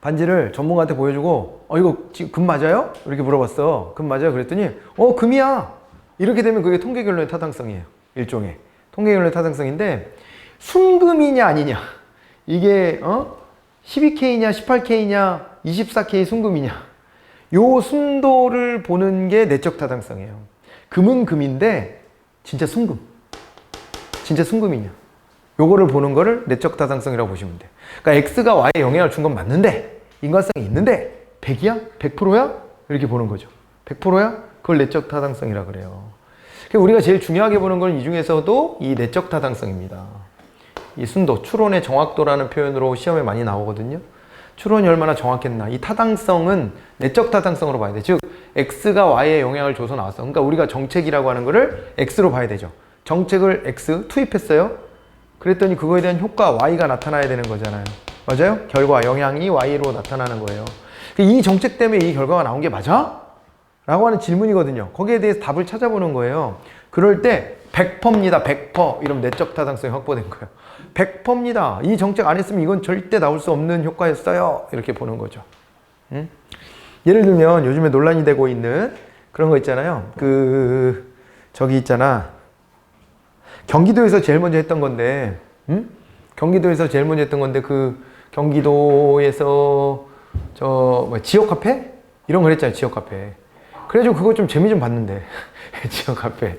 반지를 전문가한테 보여주고 이거 지금 금 맞아요? 이렇게 물어봤어. 금 맞아요? 그랬더니 금이야. 이렇게 되면 그게 통계결론의 타당성이에요. 일종의 통계결론의 타당성인데, 순금이냐 아니냐, 이게 12K냐 18K냐 24K 순금이냐, 요 순도를 보는 게 내적 타당성이에요. 금은 금인데 진짜 순금이냐, 요거를 보는 거를 내적 타당성이라고 보시면 돼요. 그러니까 X가 Y에 영향을 준 건 맞는데, 인과성이 있는데 100이야? 100%야? 이렇게 보는 거죠. 100%야? 그걸 내적 타당성이라 그래요. 그러니까 우리가 제일 중요하게 보는 건 이 중에서도 이 내적 타당성입니다. 이 순도, 추론의 정확도라는 표현으로 시험에 많이 나오거든요. 추론이 얼마나 정확했나. 이 타당성은 내적 타당성으로 봐야 돼. 즉 X가 Y에 영향을 줘서 나왔어. 그러니까 우리가 정책이라고 하는 거를 X로 봐야 되죠. 정책을 X 투입했어요. 그랬더니 그거에 대한 효과 Y가 나타나야 되는 거잖아요. 맞아요? 결과, 영향이 Y로 나타나는 거예요. 이 정책 때문에 이 결과가 나온 게 맞아? 라고 하는 질문이거든요. 거기에 대해서 답을 찾아보는 거예요. 그럴 때 100%입니다. 100%. 이러면 내적 타당성이 확보된 거예요. 100%입니다. 이 정책 안 했으면 이건 절대 나올 수 없는 효과였어요. 이렇게 보는 거죠. 예를 들면 요즘에 논란이 되고 있는 그런 거 있잖아요. 저기 있잖아. 경기도에서 제일 먼저 했던 건데, 경기도에서 제일 먼저 했던 건데, 경기도에서 지역 카페? 이런 걸 했잖아요. 지역 카페. 그래가지고 그거 좀 재미 좀 봤는데. 지역 카페.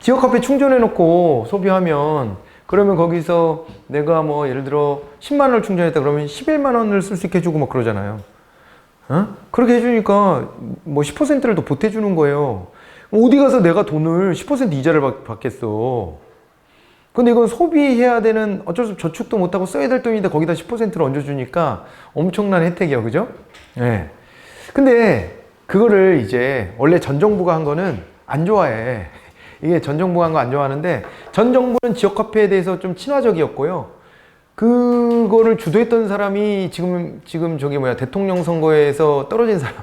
지역 카페 충전해놓고 소비하면, 그러면 거기서 내가 예를 들어 10만 원을 충전했다 그러면 11만 원을 쓸 수 있게 해주고 막 그러잖아요. 그렇게 해주니까 10%를 더 보태주는 거예요. 어디 가서 내가 돈을 10% 이자를 받겠어. 근데 이건 소비해야 되는, 어쩔 수 없이 저축도 못하고 써야 될 돈인데 거기다 10%를 얹어주니까 엄청난 혜택이야. 그죠? 네. 근데 그거를 이제 원래 전 정부가 한 거는 안 좋아해. 이게 전 정부가 한 거 안 좋아하는데, 전 정부는 지역 카페에 대해서 좀 친화적이었고요. 그거를 주도했던 사람이 지금 대통령 선거에서 떨어진 사람.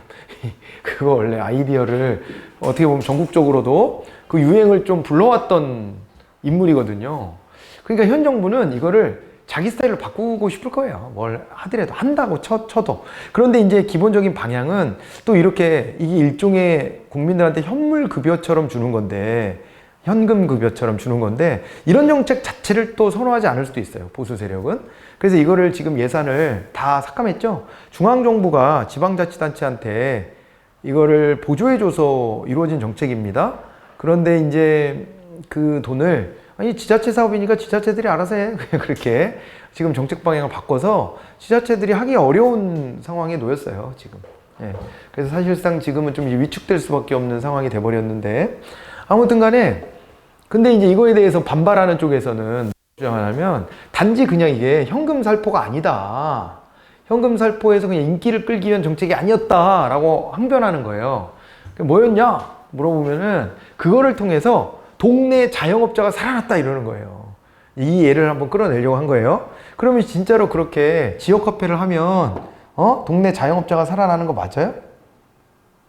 그거 원래 아이디어를 어떻게 보면 전국적으로도 그 유행을 좀 불러왔던 인물이거든요. 그러니까 현 정부는 이거를 자기 스타일로 바꾸고 싶을 거예요. 뭘 하더라도 한다고 쳐도. 그런데 이제 기본적인 방향은 또 이렇게, 이게 일종의 국민들한테 현물급여처럼 주는 건데, 현금급여처럼 주는 건데, 이런 정책 자체를 또 선호하지 않을 수도 있어요. 보수 세력은. 그래서 이거를 지금 예산을 다 삭감했죠. 중앙정부가 지방자치단체한테 이거를 보조해줘서 이루어진 정책입니다. 그런데 이제 그 돈을, 아니 지자체 사업이니까 지자체들이 알아서 해. 그렇게 지금 정책 방향을 바꿔서 지자체들이 하기 어려운 상황에 놓였어요. 지금. 예. 그래서 사실상 지금은 좀 위축될 수밖에 없는 상황이 돼버렸는데, 아무튼 간에, 근데 이제 이거에 대해서 반발하는 쪽에서는 주장하면, 단지 그냥 이게 현금 살포가 아니다. 현금 살포에서 그냥 인기를 끌기 위한 정책이 아니었다라고 항변하는 거예요. 뭐였냐? 물어보면은 그거를 통해서 동네 자영업자가 살아났다 이러는 거예요. 이 예를 한번 끌어내려고 한 거예요. 그러면 진짜로 그렇게 지역 카페를 하면 동네 자영업자가 살아나는 거 맞아요?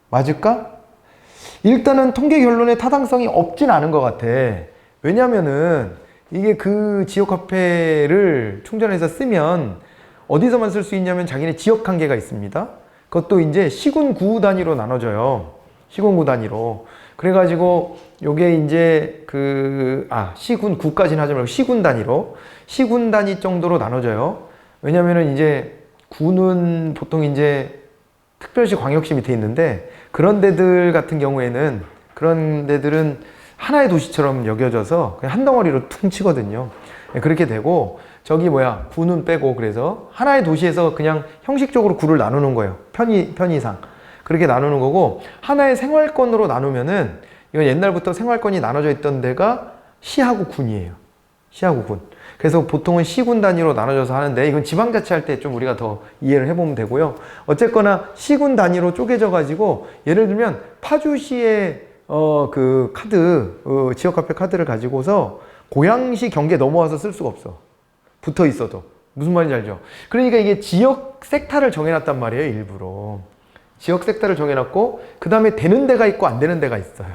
맞을까? 일단은 통계 결론에 타당성이 없진 않은 것 같아. 왜냐면은 이게 그 지역 카페를 충전해서 쓰면 어디서만 쓸 수 있냐면 자기네 지역 한계가 있습니다. 그것도 이제 시군 구 단위로 나눠져요. 시군 구 단위로. 그래가지고 요게 이제 시군 구까지는 하지 말고 시군 단위로, 시군 단위 정도로 나눠져요. 왜냐면은 이제 구는 보통 이제 특별시 광역시 밑에 있는데, 그런 데들 같은 경우에는, 그런 데들은 하나의 도시처럼 여겨져서 그냥 한 덩어리로 퉁 치거든요. 그렇게 되고, 구는 빼고, 그래서 하나의 도시에서 그냥 형식적으로 구를 나누는 거예요. 편의상. 그렇게 나누는 거고, 하나의 생활권으로 나누면은, 이건 옛날부터 생활권이 나눠져 있던 데가 시하고 군이에요. 시하구군. 그래서 보통은 시군 단위로 나눠져서 하는데 이건 지방자치할 때 좀 우리가 더 이해를 해보면 되고요. 어쨌거나 시군 단위로 쪼개져 가지고 예를 들면 파주시의 그 카드, 지역화폐 카드를 가지고서 고양시 경계 넘어와서 쓸 수가 없어. 붙어 있어도. 무슨 말인지 알죠? 그러니까 이게 지역 섹타를 정해놨단 말이에요, 일부러. 지역 섹타를 정해놨고, 그 다음에 되는 데가 있고 안 되는 데가 있어요.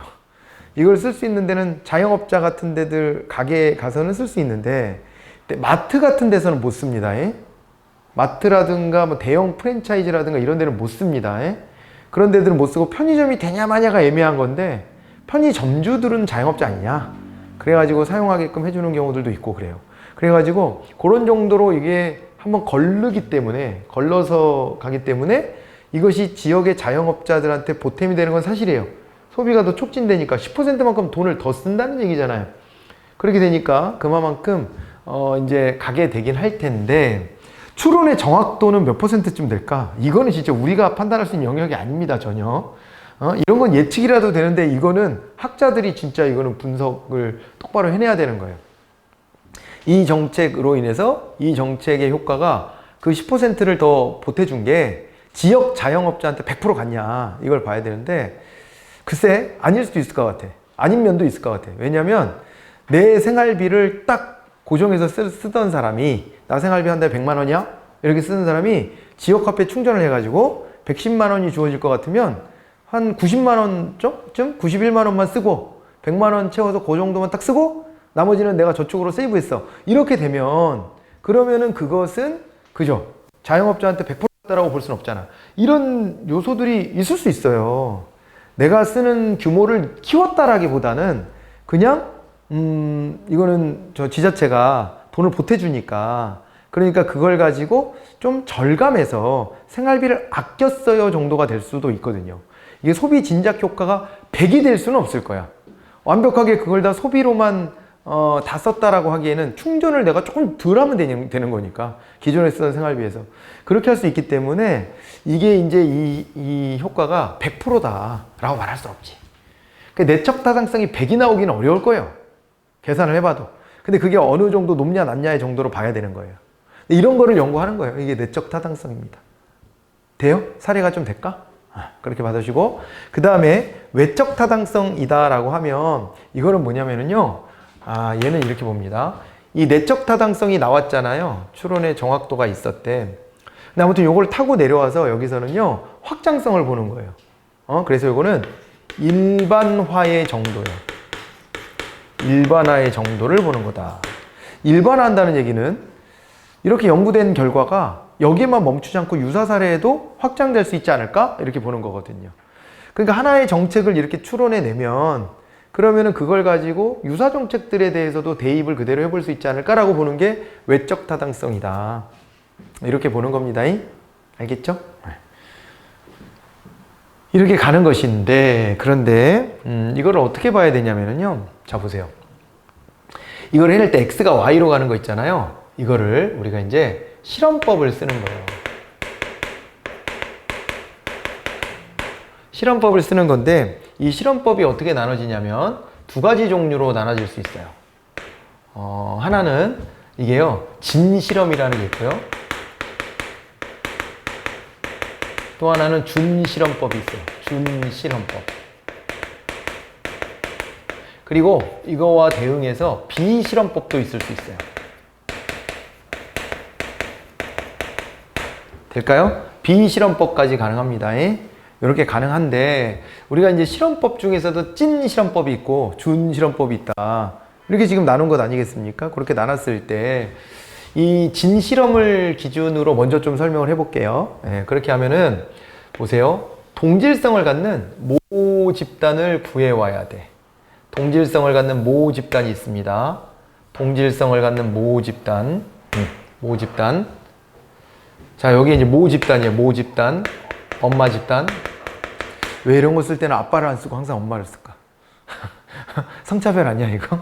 이걸 쓸 수 있는 데는 자영업자 같은 데들, 가게에 가서는 쓸 수 있는데, 마트 같은 데서는 못 씁니다. 마트라든가 뭐 대형 프랜차이즈라든가 이런 데는 못 씁니다. 그런 데들은 못 쓰고 편의점이 되냐 마냐가 애매한 건데, 편의점주들은 자영업자 아니냐? 그래가지고 사용하게끔 해주는 경우들도 있고 그래요. 그래가지고 그런 정도로 이게 한번 걸르기 때문에, 걸러서 가기 때문에 이것이 지역의 자영업자들한테 보탬이 되는 건 사실이에요. 소비가 더 촉진되니까 10%만큼 돈을 더 쓴다는 얘기잖아요. 그렇게 되니까 그만큼 이제 가게 되긴 할 텐데, 추론의 정확도는 몇 %쯤 될까? 이거는 진짜 우리가 판단할 수 있는 영역이 아닙니다, 전혀. 이런 건 예측이라도 되는데, 이거는 학자들이 진짜 이거는 분석을 똑바로 해내야 되는 거예요. 이 정책으로 인해서 이 정책의 효과가 그 10%를 더 보태준 게 지역 자영업자한테 100% 갔냐, 이걸 봐야 되는데, 글쎄 아닐 수도 있을 것 같아. 아닌 면도 있을 것 같아. 왜냐면 내 생활비를 딱 고정해서 쓰던 사람이, 나 생활비 한 달에 100만 원이야? 이렇게 쓰는 사람이 지역화폐 충전을 해가지고 110만 원이 주어질 것 같으면 한 90만 원쯤? 91만 원만 쓰고 100만 원 채워서 그 정도만 딱 쓰고 나머지는 내가 저쪽으로 세이브했어. 이렇게 되면, 그러면은 그것은 그죠? 자영업자한테 100%다라고 볼 수는 없잖아. 이런 요소들이 있을 수 있어요. 내가 쓰는 규모를 키웠다라기보다는 그냥 이거는 저 지자체가 돈을 보태주니까, 그러니까 그걸 가지고 좀 절감해서 생활비를 아꼈어요 정도가 될 수도 있거든요. 이게 소비 진작 효과가 100이 될 수는 없을 거야. 완벽하게 그걸 다 소비로만 다 썼다라고 하기에는 충전을 내가 조금 덜 하면 되는 거니까, 기존에 쓰던 생활비에서. 그렇게 할 수 있기 때문에 이게 이제 이 효과가 100%다라고 말할 수 없지. 내적 타당성이 100이 나오기는 어려울 거예요. 계산을 해봐도. 근데 그게 어느 정도 높냐 낮냐의 정도로 봐야 되는 거예요. 이런 거를 연구하는 거예요. 이게 내적 타당성입니다. 돼요? 사례가 좀 될까? 그렇게 받으시고, 그 다음에 외적 타당성이다라고 하면 이거는 뭐냐면은요, 얘는 이렇게 봅니다. 이 내적 타당성이 나왔잖아요. 추론의 정확도가 있었대. 근데 아무튼 요걸 타고 내려와서 여기서는요, 확장성을 보는 거예요. 그래서 요거는 일반화의 정도예요. 일반화의 정도를 보는 거다. 일반화한다는 얘기는 이렇게 연구된 결과가 여기에만 멈추지 않고 유사 사례에도 확장될 수 있지 않을까? 이렇게 보는 거거든요. 그러니까 하나의 정책을 이렇게 추론해내면, 그러면은 그걸 가지고 유사 정책들에 대해서도 대입을 그대로 해볼 수 있지 않을까라고 보는 게 외적 타당성이다. 이렇게 보는 겁니다. 알겠죠? 이렇게 가는 것인데, 그런데 이걸 어떻게 봐야 되냐면요. 자, 보세요. 이걸 해낼 때 x가 y로 가는 거 있잖아요. 이거를 우리가 이제 실험법을 쓰는 거예요. 실험법을 쓰는 건데, 이 실험법이 어떻게 나눠지냐면 두 가지 종류로 나눠질 수 있어요. 하나는 이게요, 진실험이라는 게 있고요. 또 하나는 준실험법이 있어요. 준실험법. 그리고 이거와 대응해서 비실험법도 있을 수 있어요. 될까요? 비실험법까지 가능합니다. 이렇게 가능한데, 우리가 이제 실험법 중에서도 찐 실험법이 있고 준 실험법이 있다. 이렇게 지금 나눈 것 아니겠습니까? 그렇게 나눴을 때 이 진실험을 기준으로 먼저 좀 설명을 해볼게요. 그렇게 하면은 보세요. 동질성을 갖는 모 집단을 구해와야 돼. 동질성을 갖는 모 집단이 있습니다. 동질성을 갖는 모 집단. 모 집단. 자, 여기 이제 모 집단이에요. 모 집단. 엄마 집단. 왜 이런 거 쓸 때는 아빠를 안 쓰고 항상 엄마를 쓸까? 성차별 아니야, 이거?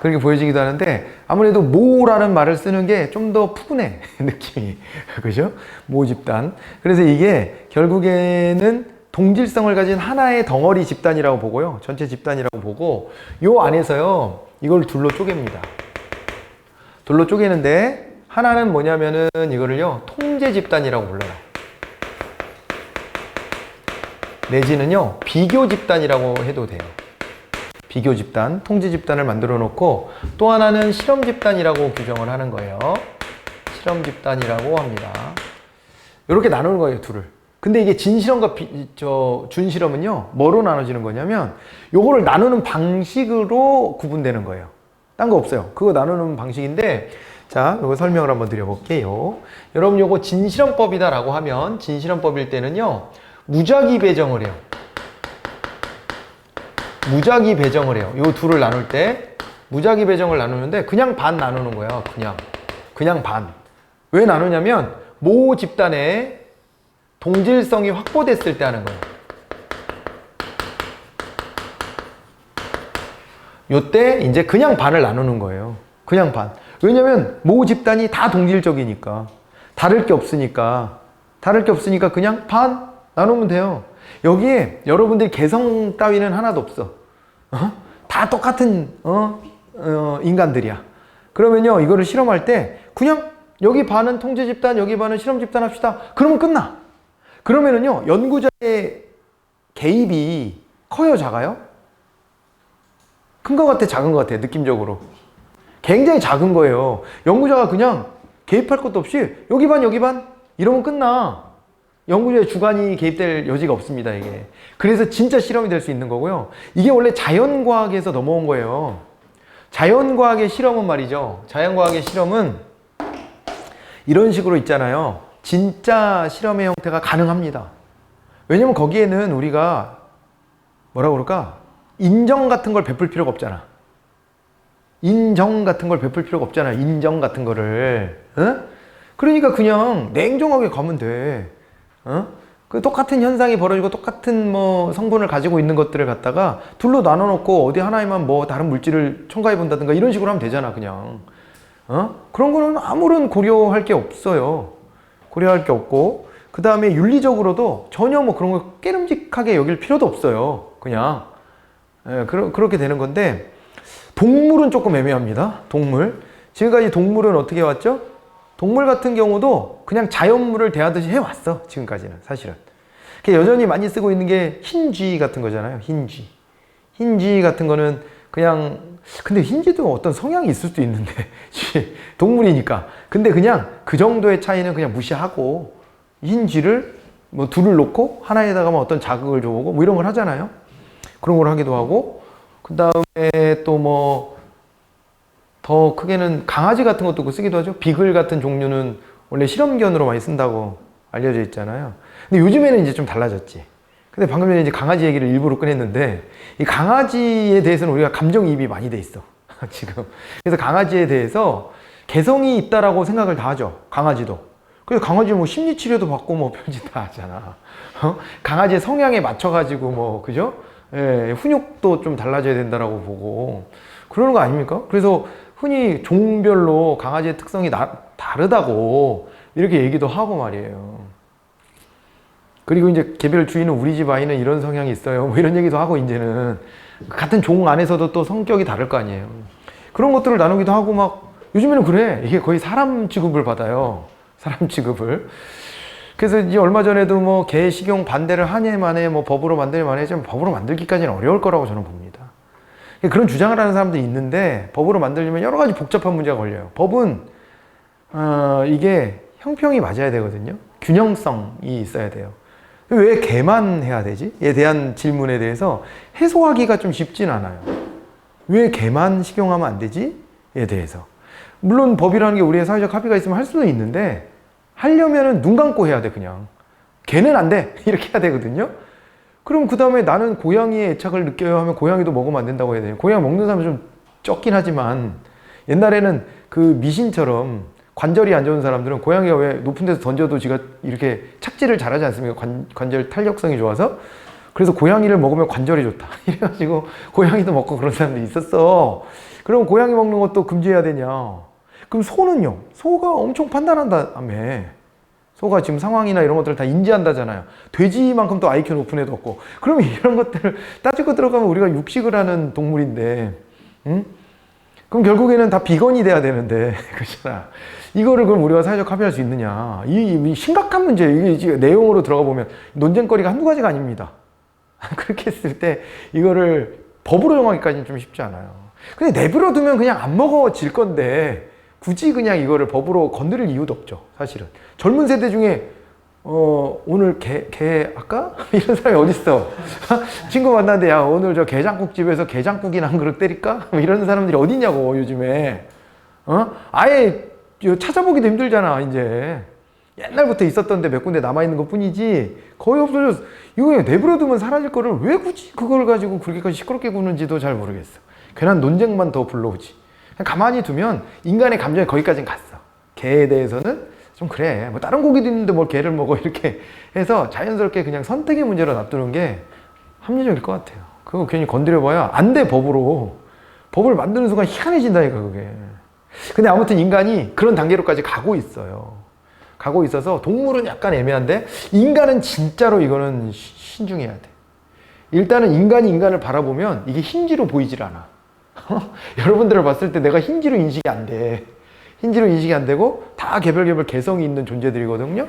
그렇게 보여지기도 하는데, 아무래도 모라는 말을 쓰는 게 좀 더 푸근해, 느낌이. 그죠? 모 집단. 그래서 이게 결국에는 동질성을 가진 하나의 덩어리 집단이라고 보고요. 전체 집단이라고 보고, 요 안에서요, 이걸 둘로 쪼갭니다. 둘로 쪼개는데 하나는 뭐냐면은 이거를요 통제 집단이라고 불러요. 내지는요 비교 집단이라고 해도 돼요. 비교 집단, 통제 집단을 만들어 놓고 또 하나는 실험 집단이라고 규정을 하는 거예요. 실험 집단이라고 합니다. 이렇게 나누는 거예요, 둘을. 근데 이게 진실험과 준실험은요 뭐로 나눠지는 거냐면 요거를 나누는 방식으로 구분되는 거예요. 딴 거 없어요. 그거 나누는 방식인데 자, 요거 설명을 한번 드려볼게요. 여러분 요거 진실험법이다 라고 하면 진실험법일 때는요 무작위 배정을 해요. 무작위 배정을 해요. 요 둘을 나눌 때 무작위 배정을 나누는데 그냥 반 나누는 거예요. 그냥 반. 왜 나누냐면 모 집단의 동질성이 확보됐을 때 하는 거예요. 요때 이제 그냥 반을 나누는 거예요. 그냥 반. 왜냐면 모 집단이 다 동질적이니까. 다를 게 없으니까 그냥 반 나누면 돼요. 여기에 여러분들이 개성 따위는 하나도 없어. 다 똑같은 인간들이야. 그러면요 이거를 실험할 때 그냥 여기 반은 통제 집단, 여기 반은 실험 집단 합시다. 그러면 끝나. 그러면은요 연구자의 개입이 커요, 작아요? 큰 것 같아, 작은 것 같아, 느낌적으로? 굉장히 작은 거예요. 연구자가 그냥 개입할 것도 없이 여기 반 이러면 끝나. 연구자의 주관이 개입될 여지가 없습니다, 이게. 그래서 진짜 실험이 될 수 있는 거고요. 이게 원래 자연과학에서 넘어온 거예요. 자연과학의 실험은 말이죠. 자연과학의 실험은 이런 식으로 있잖아요. 진짜 실험의 형태가 가능합니다. 왜냐면 거기에는 우리가 뭐라고 그럴까? 인정 같은 걸 베풀 필요가 없잖아. 인정 같은 걸 베풀 필요가 없잖아. 인정 같은 거를. 그러니까 그냥 냉정하게 가면 돼. 그 똑같은 현상이 벌어지고 똑같은 뭐 성분을 가지고 있는 것들을 갖다가 둘로 나눠 놓고 어디 하나에만 뭐 다른 물질을 첨가해 본다든가 이런 식으로 하면 되잖아, 그냥. 그런 거는 아무런 고려할 게 없어요. 고려할 게 없고, 그 다음에 윤리적으로도 전혀 뭐 그런 걸 깨름직하게 여길 필요도 없어요. 그냥. 그렇게 되는 건데, 동물은 조금 애매합니다. 동물. 지금까지 동물은 어떻게 왔죠? 동물 같은 경우도 그냥 자연물을 대하듯이 해왔어. 지금까지는 사실은. 여전히 많이 쓰고 있는 게 흰쥐 같은 거잖아요. 흰쥐 같은 거는 그냥, 근데 흰쥐도 어떤 성향이 있을 수도 있는데 동물이니까. 근데 그냥 그 정도의 차이는 그냥 무시하고 흰쥐를 뭐 둘을 놓고 하나에다가 뭐 어떤 자극을 줘보고 뭐 이런 걸 하잖아요. 그런 걸 하기도 하고, 그 다음에 또 뭐 더 크게는 강아지 같은 것도 쓰기도 하죠. 비글 같은 종류는 원래 실험견으로 많이 쓴다고 알려져 있잖아요. 근데 요즘에는 이제 좀 달라졌지. 근데 방금 전에 이제 강아지 얘기를 일부러 꺼냈는데, 이 강아지에 대해서는 우리가 감정이입이 많이 돼 있어. 지금. 그래서 강아지에 대해서 개성이 있다라고 생각을 다 하죠. 강아지도. 그래서 강아지 뭐 심리치료도 받고 뭐 별짓 다 하잖아. 강아지의 성향에 맞춰가지고 뭐, 그죠? 예, 훈육도 좀 달라져야 된다라고 보고. 그러는 거 아닙니까? 그래서 흔히 종별로 강아지의 특성이 다르다고 이렇게 얘기도 하고 말이에요. 그리고 이제 개별 주인은 우리 집 아이는 이런 성향이 있어요. 뭐 이런 얘기도 하고, 이제는. 같은 종 안에서도 또 성격이 다를 거 아니에요. 그런 것들을 나누기도 하고 막, 요즘에는 그래. 이게 거의 사람 취급을 받아요. 사람 취급을. 그래서 이제 얼마 전에도 뭐 개 식용 반대를 하냐 마냐 뭐 법으로 만들냐 마냐 좀 법으로 만들기까지는 어려울 거라고 저는 봅니다. 그런 주장을 하는 사람들이 있는데 법으로 만들려면 여러 가지 복잡한 문제가 걸려요. 법은 이게 형평이 맞아야 되거든요. 균형성이 있어야 돼요. 왜 개만 해야 되지? 에 대한 질문에 대해서 해소하기가 좀 쉽진 않아요. 왜 개만 식용하면 안 되지? 에 대해서. 물론 법이라는 게 우리의 사회적 합의가 있으면 할 수는 있는데, 하려면은 눈 감고 해야 돼, 그냥. 개는 안 돼! 이렇게 해야 되거든요. 그럼 그 다음에 나는 고양이의 애착을 느껴요 하면 고양이도 먹으면 안 된다고 해야 돼요. 고양이 먹는 사람은 좀 적긴 하지만, 옛날에는 그 미신처럼 관절이 안 좋은 사람들은 고양이가 왜 높은 데서 던져도 지가 이렇게 착지를 잘하지 않습니까? 관절 탄력성이 좋아서. 그래서 고양이를 먹으면 관절이 좋다. 이래가지고 고양이도 먹고 그런 사람들이 있었어. 그럼 고양이 먹는 것도 금지해야 되냐? 그럼 소는요? 소가 엄청 판단한다며. 소가 지금 상황이나 이런 것들을 다 인지한다잖아요. 돼지만큼 또 IQ 높은 애도 없고. 그러면 이런 것들을 따지고 들어가면 우리가 육식을 하는 동물인데, 응? 그럼 결국에는 다 비건이 돼야 되는데, 그렇잖아. 이거를 그럼 우리가 사회적 합의할 수 있느냐. 이 심각한 문제, 이게 지금 내용으로 들어가 보면 논쟁거리가 한두 가지가 아닙니다. 그렇게 했을 때 이거를 법으로 정하기까지는 좀 쉽지 않아요. 근데 내버려 두면 그냥 안 먹어질 건데 굳이 그냥 이거를 법으로 건드릴 이유도 없죠. 사실은. 젊은 세대 중에 오늘 게 할까? 이런 사람이 어딨어? 친구 만났는데 야 오늘 저 게장국집에서 게장국이나 한 그릇 때릴까? 이런 사람들이 어딨냐고 요즘에. 아예 찾아보기도 힘들잖아 이제. 옛날부터 있었던데 몇 군데 남아있는 것 뿐이지 거의 없어졌어. 이거 그냥 내버려두면 사라질 거를 왜 굳이 그걸 가지고 그렇게까지 시끄럽게 구는지도 잘 모르겠어. 괜한 논쟁만 더 불러오지. 그냥 가만히 두면 인간의 감정이 거기까지는 갔어. 개에 대해서는 좀 그래. 뭐 다른 고기도 있는데 뭘 개를 먹어 이렇게 해서 자연스럽게 그냥 선택의 문제로 놔두는 게 합리적일 것 같아요. 그거 괜히 건드려봐야 안 돼 법으로. 법을 만드는 순간 희한해진다니까 그게. 근데 아무튼 인간이 그런 단계로까지 가고 있어요. 가고 있어서 동물은 약간 애매한데 인간은 진짜로 이거는 신중해야 돼. 일단은 인간이 인간을 바라보면 이게 흰지로 보이질 않아. 여러분들을 봤을 때 내가 흰지로 인식이 안 돼. 흰지로 인식이 안 되고 다 개별 개성이 있는 존재들이거든요.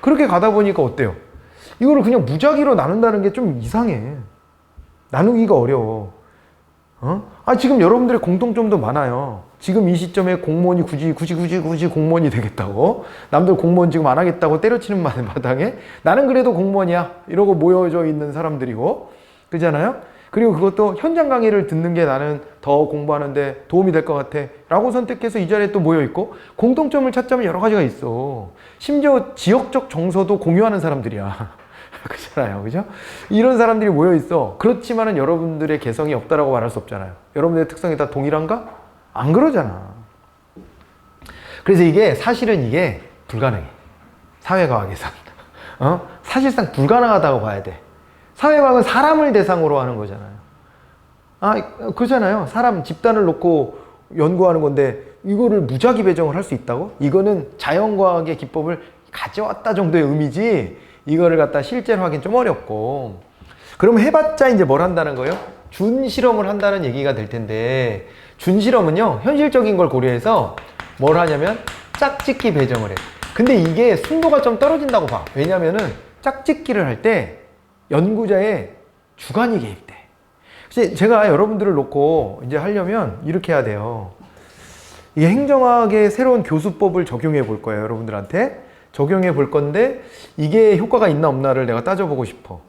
그렇게 가다 보니까 어때요? 이거를 그냥 무작위로 나눈다는 게 좀 이상해. 나누기가 어려워. 지금 여러분들의 공통점도 많아요. 지금 이 시점에 공무원이 굳이 공무원이 되겠다고, 남들 공무원 지금 안 하겠다고 때려치는 마당에 나는 그래도 공무원이야 이러고 모여져 있는 사람들이고, 그잖아요. 그리고 그것도 현장 강의를 듣는 게 나는 더 공부하는데 도움이 될 것 같아 라고 선택해서 이 자리에 또 모여 있고, 공통점을 찾자면 여러 가지가 있어. 심지어 지역적 정서도 공유하는 사람들이야. 그렇잖아요. 그죠? 이런 사람들이 모여 있어. 그렇지만은 여러분들의 개성이 없다라고 말할 수 없잖아요. 여러분들의 특성이 다 동일한가? 안 그러잖아. 그래서 이게 사실은 이게 불가능해. 사회과학에서. 사실상 불가능하다고 봐야 돼. 사회과학은 사람을 대상으로 하는 거잖아요. 그렇잖아요. 사람 집단을 놓고 연구하는 건데 이거를 무작위 배정을 할 수 있다고? 이거는 자연과학의 기법을 가져왔다 정도의 의미지 이거를 갖다 실제로 하긴 좀 어렵고. 그럼 해봤자 이제 뭘 한다는 거예요? 준실험을 한다는 얘기가 될 텐데, 준실험은요 현실적인 걸 고려해서 뭘 하냐면 짝짓기 배정을 해. 근데 이게 순도가 좀 떨어진다고 봐. 왜냐면은 짝짓기를 할 때 연구자의 주관이 개입돼. 제가 여러분들을 놓고 이제 하려면 이렇게 해야 돼요. 이게 행정학의 새로운 교수법을 적용해 볼 거예요. 여러분들한테 적용해 볼 건데 이게 효과가 있나 없나를 내가 따져보고 싶어.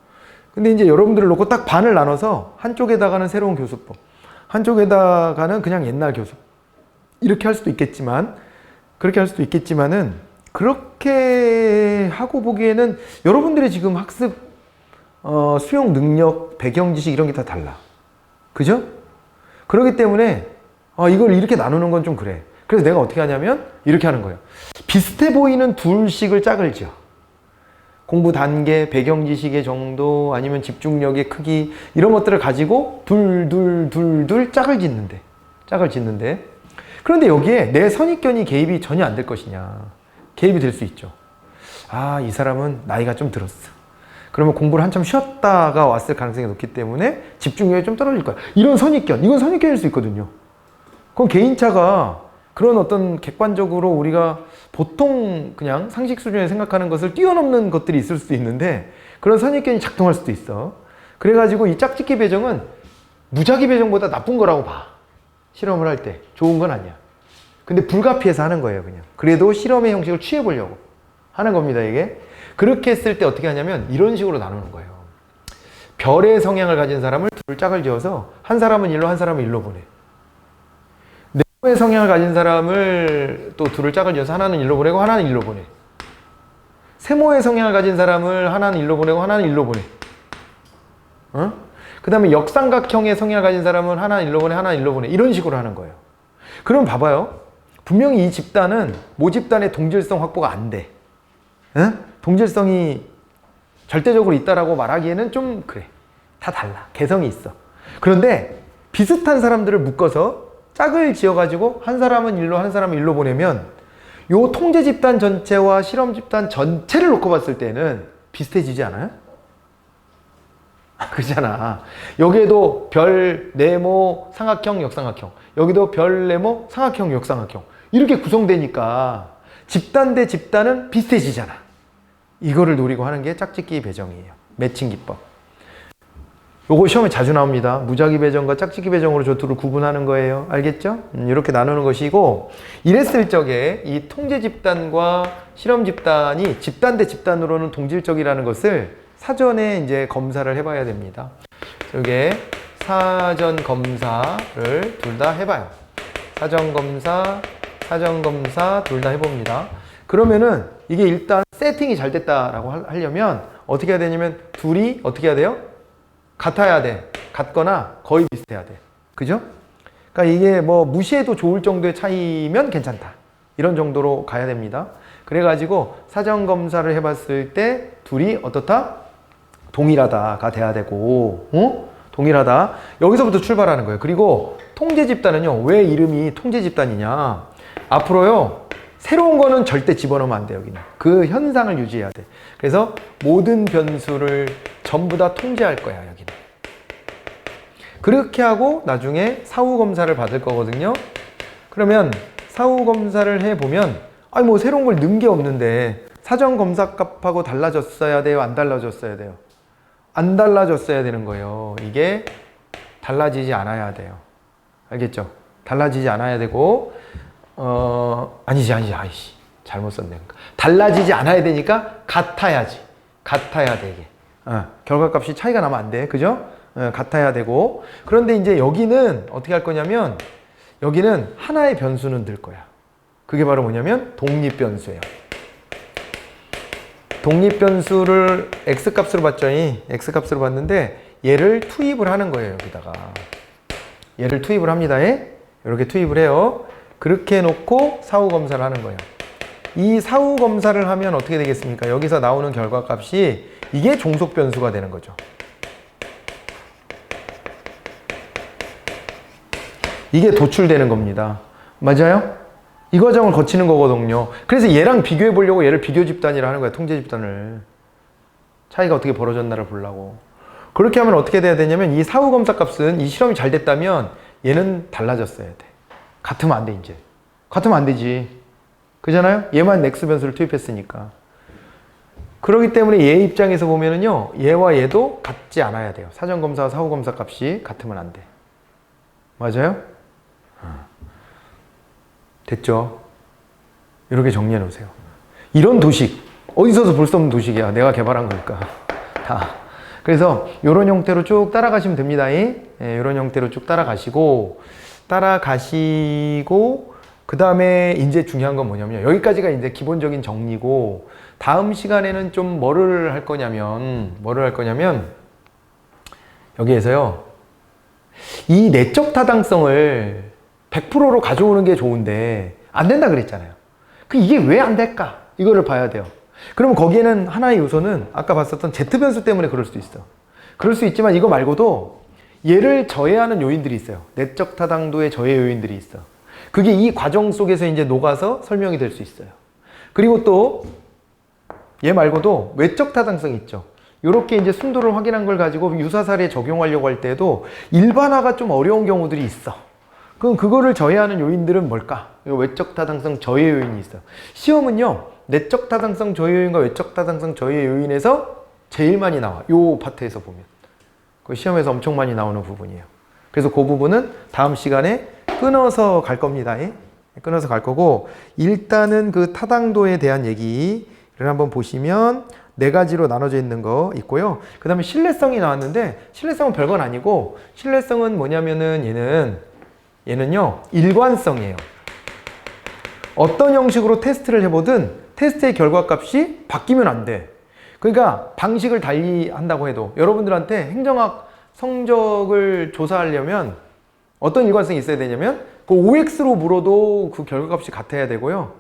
근데 이제 여러분들을 놓고 딱 반을 나눠서 한쪽에다가는 새로운 교수법, 한쪽에다가는 그냥 옛날 교수법, 이렇게 할 수도 있겠지만, 그렇게 할 수도 있겠지만은 그렇게 하고 보기에는 여러분들의 지금 학습 수용 능력, 배경 지식 이런 게 다 달라. 그죠? 그렇기 때문에 이걸 이렇게 나누는 건 좀 그래. 그래서 내가 어떻게 하냐면 이렇게 하는 거예요. 비슷해 보이는 둘씩을 짝을 지어. 공부 단계, 배경 지식의 정도, 아니면 집중력의 크기, 이런 것들을 가지고 둘 짝을 짓는데. 그런데 여기에 내 선입견이 개입이 전혀 안 될 것이냐. 개입이 될 수 있죠. 이 사람은 나이가 좀 들었어. 그러면 공부를 한참 쉬었다가 왔을 가능성이 높기 때문에 집중력이 좀 떨어질 거야. 이런 선입견, 이건 선입견일 수 있거든요. 그건 개인차가 그런 어떤 객관적으로 우리가 보통 그냥 상식 수준에 생각하는 것을 뛰어넘는 것들이 있을 수도 있는데, 그런 선입견이 작동할 수도 있어. 그래가지고 이 짝짓기 배정은 무작위 배정보다 나쁜 거라고 봐. 실험을 할 때 좋은 건 아니야. 근데 불가피해서 하는 거예요. 그냥 그래도 실험의 형식을 취해보려고 하는 겁니다. 이게 그렇게 했을 때 어떻게 하냐면 이런 식으로 나누는 거예요. 별의 성향을 가진 사람을 둘 짝을 지어서 한 사람은 일로 한 사람은 일로 보내. 네모의 성향을 가진 사람을 또 둘을 짝을 지어서 하나는 일로 보내고 하나는 일로 보내. 세모의 성향을 가진 사람을 하나는 일로 보내고 하나는 일로 보내. 그 다음에 역삼각형의 성향을 가진 사람은 하나는 일로 보내, 하나는 일로 보내. 이런 식으로 하는 거예요. 그럼 봐봐요. 분명히 이 집단은 모집단의 동질성 확보가 안 돼. 동질성이 절대적으로 있다라고 말하기에는 좀 그래. 다 달라. 개성이 있어. 그런데 비슷한 사람들을 묶어서 짝을 지어가지고 한 사람은 일로 한 사람은 일로 보내면 요 통제 집단 전체와 실험 집단 전체를 놓고 봤을 때는 비슷해지지 않아요? 그러잖아. 여기에도 별, 네모, 삼각형, 역삼각형. 여기도 별, 네모, 삼각형, 역삼각형. 이렇게 구성되니까 집단 대 집단은 비슷해지잖아. 이거를 노리고 하는 게 짝짓기 배정이에요. 매칭 기법. 요거 시험에 자주 나옵니다. 무작위 배정과 짝짓기 배정으로 저 둘을 구분하는 거예요. 알겠죠? 이렇게 나누는 것이고, 이랬을 적에 이 통제 집단과 실험 집단이 집단 대 집단으로는 동질적이라는 것을 사전에 이제 검사를 해봐야 됩니다. 이게 사전 검사를 둘 다 해봐요. 사전 검사 둘 다 해봅니다. 그러면은 이게 일단 세팅이 잘 됐다라고 하려면 어떻게 해야 되냐면 둘이 어떻게 해야 돼요? 같아야 돼. 같거나 거의 비슷해야 돼. 그죠? 그러니까 이게 뭐 무시해도 좋을 정도의 차이면 괜찮다. 이런 정도로 가야 됩니다. 그래가지고 사전 검사를 해봤을 때 둘이 어떻다? 동일하다가 돼야 되고, 동일하다. 여기서부터 출발하는 거예요. 그리고 통제 집단은요, 왜 이름이 통제 집단이냐? 앞으로요, 새로운 거는 절대 집어넣으면 안 돼, 여기는. 그 현상을 유지해야 돼. 그래서 모든 변수를 전부 다 통제할 거야, 여기는. 그렇게 하고 나중에 사후 검사를 받을 거거든요. 그러면 사후 검사를 해보면, 아니, 뭐 새로운 걸 넣은 게 없는데, 사전 검사 값하고 달라졌어야 돼요? 안 달라졌어야 돼요? 안 달라졌어야 되는 거예요. 이게 달라지지 않아야 돼요. 알겠죠? 달라지지 않아야 되고, 아니지. 잘못 썼네. 달라지지 않아야 되니까 같아야지. 같아야 돼, 이게. 결과값이 차이가 나면 안 돼. 그죠? 같아야 되고. 그런데 이제 여기는 어떻게 할 거냐면, 여기는 하나의 변수는 들 거야. 그게 바로 뭐냐면, 독립변수예요. 독립변수를 X값으로 봤더니, X값으로 봤는데, 얘를 투입을 하는 거예요, 여기다가. 얘를 투입을 합니다. 이렇게 투입을 해요. 그렇게 해놓고 사후 검사를 하는 거예요. 이 사후 검사를 하면 어떻게 되겠습니까? 여기서 나오는 결과값이 이게 종속 변수가 되는 거죠. 이게 도출되는 겁니다. 맞아요? 이 과정을 거치는 거거든요. 그래서 얘랑 비교해 보려고 얘를 비교 집단이라 하는 거야. 통제 집단을. 차이가 어떻게 벌어졌나를 보려고. 그렇게 하면 어떻게 돼야 되냐면 이 사후 검사 값은 이 실험이 잘 됐다면 얘는 달라졌어야 돼. 같으면 안 돼, 이제. 같으면 안 되지. 그잖아요? 얘만 X 변수를 투입했으니까. 그렇기 때문에 얘 입장에서 보면은요, 얘와 얘도 같지 않아야 돼요. 사전 검사와 사후 검사 값이 같으면 안 돼. 맞아요? 됐죠? 이렇게 정리해 놓으세요. 이런 도식, 어디서도 볼 수 없는 도식이야. 내가 개발한 거니까. 다. 그래서 이런 형태로 쭉 따라가시면 됩니다. 이런 형태로 쭉 따라가시고, 그 다음에 이제 중요한 건 뭐냐면, 여기까지가 이제 기본적인 정리고, 다음 시간에는 좀 뭐를 할 거냐면, 여기에서요, 이 내적 타당성을 100%로 가져오는 게 좋은데, 안 된다 그랬잖아요. 이게 왜 안 될까? 이거를 봐야 돼요. 그러면 거기에는 하나의 요소는 아까 봤었던 Z변수 때문에 그럴 수도 있어. 그럴 수 있지만 이거 말고도 얘를 저해하는 요인들이 있어요. 내적 타당도의 저해 요인들이 있어. 그게 이 과정 속에서 이제 녹아서 설명이 될 수 있어요. 그리고 또 얘 말고도 외적 타당성이 있죠. 이렇게 이제 순도를 확인한 걸 가지고 유사사례에 적용하려고 할 때도 일반화가 좀 어려운 경우들이 있어. 그럼 그거를 저해하는 요인들은 뭘까? 외적 타당성 저해 요인이 있어. 시험은요, 내적 타당성 저해 요인과 외적 타당성 저해 요인에서 제일 많이 나와. 요 파트에서 보면. 그 시험에서 엄청 많이 나오는 부분이에요. 그래서 그 부분은 다음 시간에 끊어서 갈 겁니다. 끊어서 갈 거고, 일단은 그 타당도에 대한 얘기를 한번 보시면 네 가지로 나눠져 있는 거 있고요. 그 다음에 신뢰성이 나왔는데, 신뢰성은 별건 아니고, 신뢰성은 뭐냐면은 얘는요, 일관성이에요. 어떤 형식으로 테스트를 해보든 테스트의 결과값이 바뀌면 안 돼. 그러니까 방식을 달리 한다고 해도 여러분들한테 행정학 성적을 조사하려면 어떤 일관성이 있어야 되냐면 그 OX로 물어도 그 결과값이 같아야 되고요.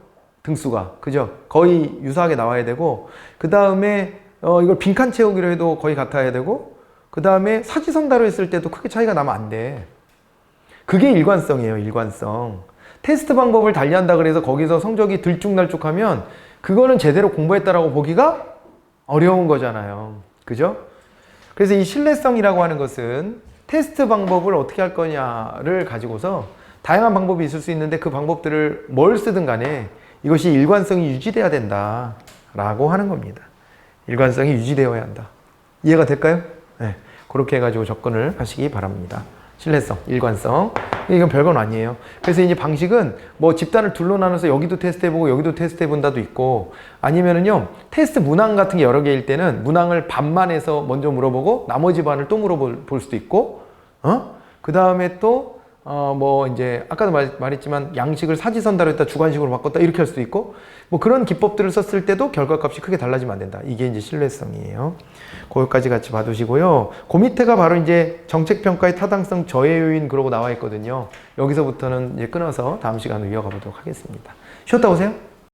등수가. 그죠? 거의 유사하게 나와야 되고, 그 다음에 이걸 빈칸 채우기로 해도 거의 같아야 되고, 그 다음에 사지선다로 했을 때도 크게 차이가 나면 안 돼. 그게 일관성이에요. 일관성. 테스트 방법을 달리한다 그래서 거기서 성적이 들쭉날쭉하면 그거는 제대로 공부했다라고 보기가 어려운 거잖아요. 그죠? 그래서 이 신뢰성이라고 하는 것은 테스트 방법을 어떻게 할 거냐를 가지고서 다양한 방법이 있을 수 있는데 그 방법들을 뭘 쓰든 간에 이것이 일관성이 유지돼야 된다라고 하는 겁니다. 일관성이 유지되어야 한다. 이해가 될까요? 네. 그렇게 해가지고 접근을 하시기 바랍니다. 신뢰성, 일관성. 이건 별건 아니에요. 그래서 이제 방식은 뭐 집단을 둘로 나눠서 여기도 테스트해보고 여기도 테스트해본다도 있고 아니면은요, 테스트 문항 같은 게 여러 개일 때는 문항을 반만 해서 먼저 물어보고 나머지 반을 또 물어볼 수도 있고, 그 다음에 또, 뭐 이제 아까도 말했지만 양식을 사지선다로 했다 주관식으로 바꿨다 이렇게 할 수도 있고 뭐 그런 기법들을 썼을 때도 결과값이 크게 달라지면 안 된다. 이게 이제 신뢰성이에요. 거기까지 같이 봐두시고요. 그 밑에가 바로 이제 정책평가의 타당성 저해 요인 그러고 나와 있거든요. 여기서부터는 이제 끊어서 다음 시간으로 이어가 보도록 하겠습니다. 쉬었다 오세요.